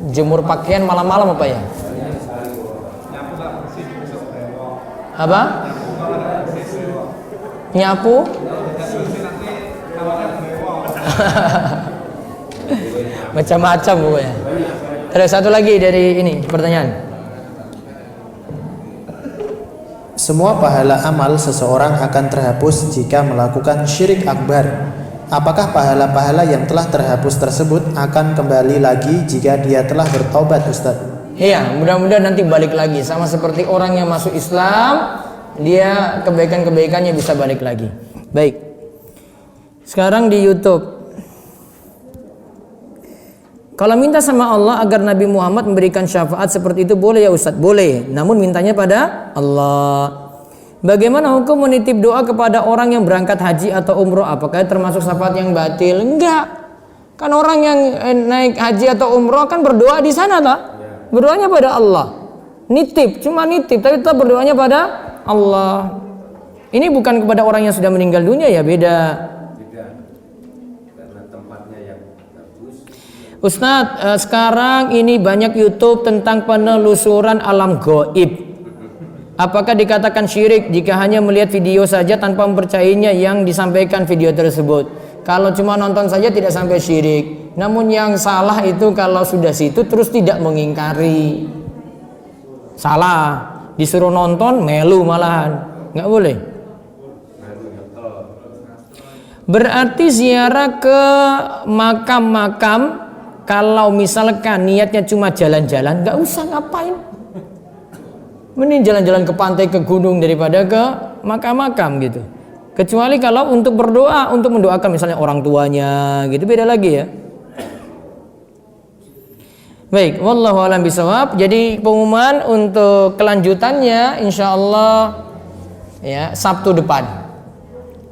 jemur pakaian malam-malam apa ya? Apa? Nyapu? Macam-macam pokoknya. Terus satu lagi dari ini pertanyaan. Semua pahala amal seseorang akan terhapus jika melakukan syirik akbar. Apakah pahala-pahala yang telah terhapus tersebut akan kembali lagi jika dia telah bertobat, Ustaz? Iya, mudah-mudahan nanti balik lagi. Sama seperti orang yang masuk Islam, dia kebaikan-kebaikannya bisa balik lagi. Baik. Sekarang di YouTube. Kalau minta sama Allah agar Nabi Muhammad memberikan syafaat seperti itu boleh ya Ustaz? Boleh, namun mintanya pada Allah. Bagaimana hukum menitip doa kepada orang yang berangkat haji atau umroh? Apakah termasuk syafaat yang batil? Enggak. Kan orang yang naik haji atau umroh kan berdoa di sana tak? Berdoanya pada Allah. Nitip, cuma nitip, tapi tetap berdoanya pada Allah. Ini bukan kepada orang yang sudah meninggal dunia ya, beda. Ustadz, sekarang ini banyak YouTube tentang penelusuran alam gaib. Apakah dikatakan syirik jika hanya melihat video saja tanpa mempercayainya yang disampaikan video tersebut? Kalau cuma nonton saja tidak sampai syirik. Namun yang salah itu kalau sudah situ terus tidak mengingkari. Salah. Disuruh nonton melu malahan. Nggak boleh. Berarti ziarah ke makam-makam, kalau misalkan niatnya cuma jalan-jalan, nggak usah ngapain. Mending jalan-jalan ke pantai, ke gunung daripada ke makam-makam gitu. Kecuali kalau untuk berdoa, untuk mendoakan misalnya orang tuanya gitu, beda lagi ya. Baik, wallahu a'lam bishawab. Jadi pengumuman untuk kelanjutannya insyaallah ya Sabtu depan.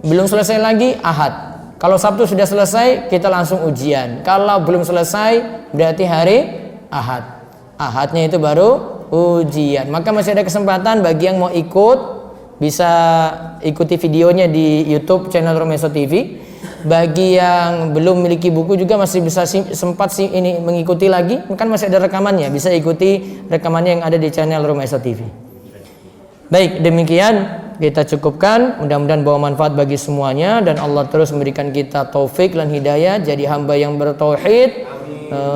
Belum selesai lagi Ahad. Kalau Sabtu sudah selesai, kita langsung ujian. Kalau belum selesai, berarti hari Ahad. Ahadnya itu baru ujian. Maka masih ada kesempatan bagi yang mau ikut, bisa ikuti videonya di YouTube channel Romeso TV. Bagi yang belum memiliki buku juga masih bisa sempat ini mengikuti lagi. Kan masih ada rekamannya, bisa ikuti rekamannya yang ada di channel Romeso TV. Baik, demikian kita cukupkan. Mudah-mudahan bawa manfaat bagi semuanya dan Allah terus memberikan kita taufik dan hidayah jadi hamba yang bertauhid,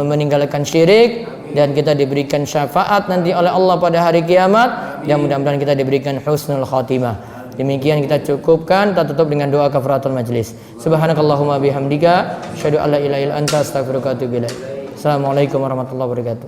meninggalkan syirik, dan kita diberikan syafaat nanti oleh Allah pada hari kiamat, dan mudah-mudahan kita diberikan husnul khatimah. Demikian kita cukupkan, kita tutup dengan doa kafaratul majlis. Subhanakallahumma bihamdika asyhadu an la ilaha illa anta astaghfiruka wa atubu ilaik. Assalamualaikum warahmatullahi wabarakatuh.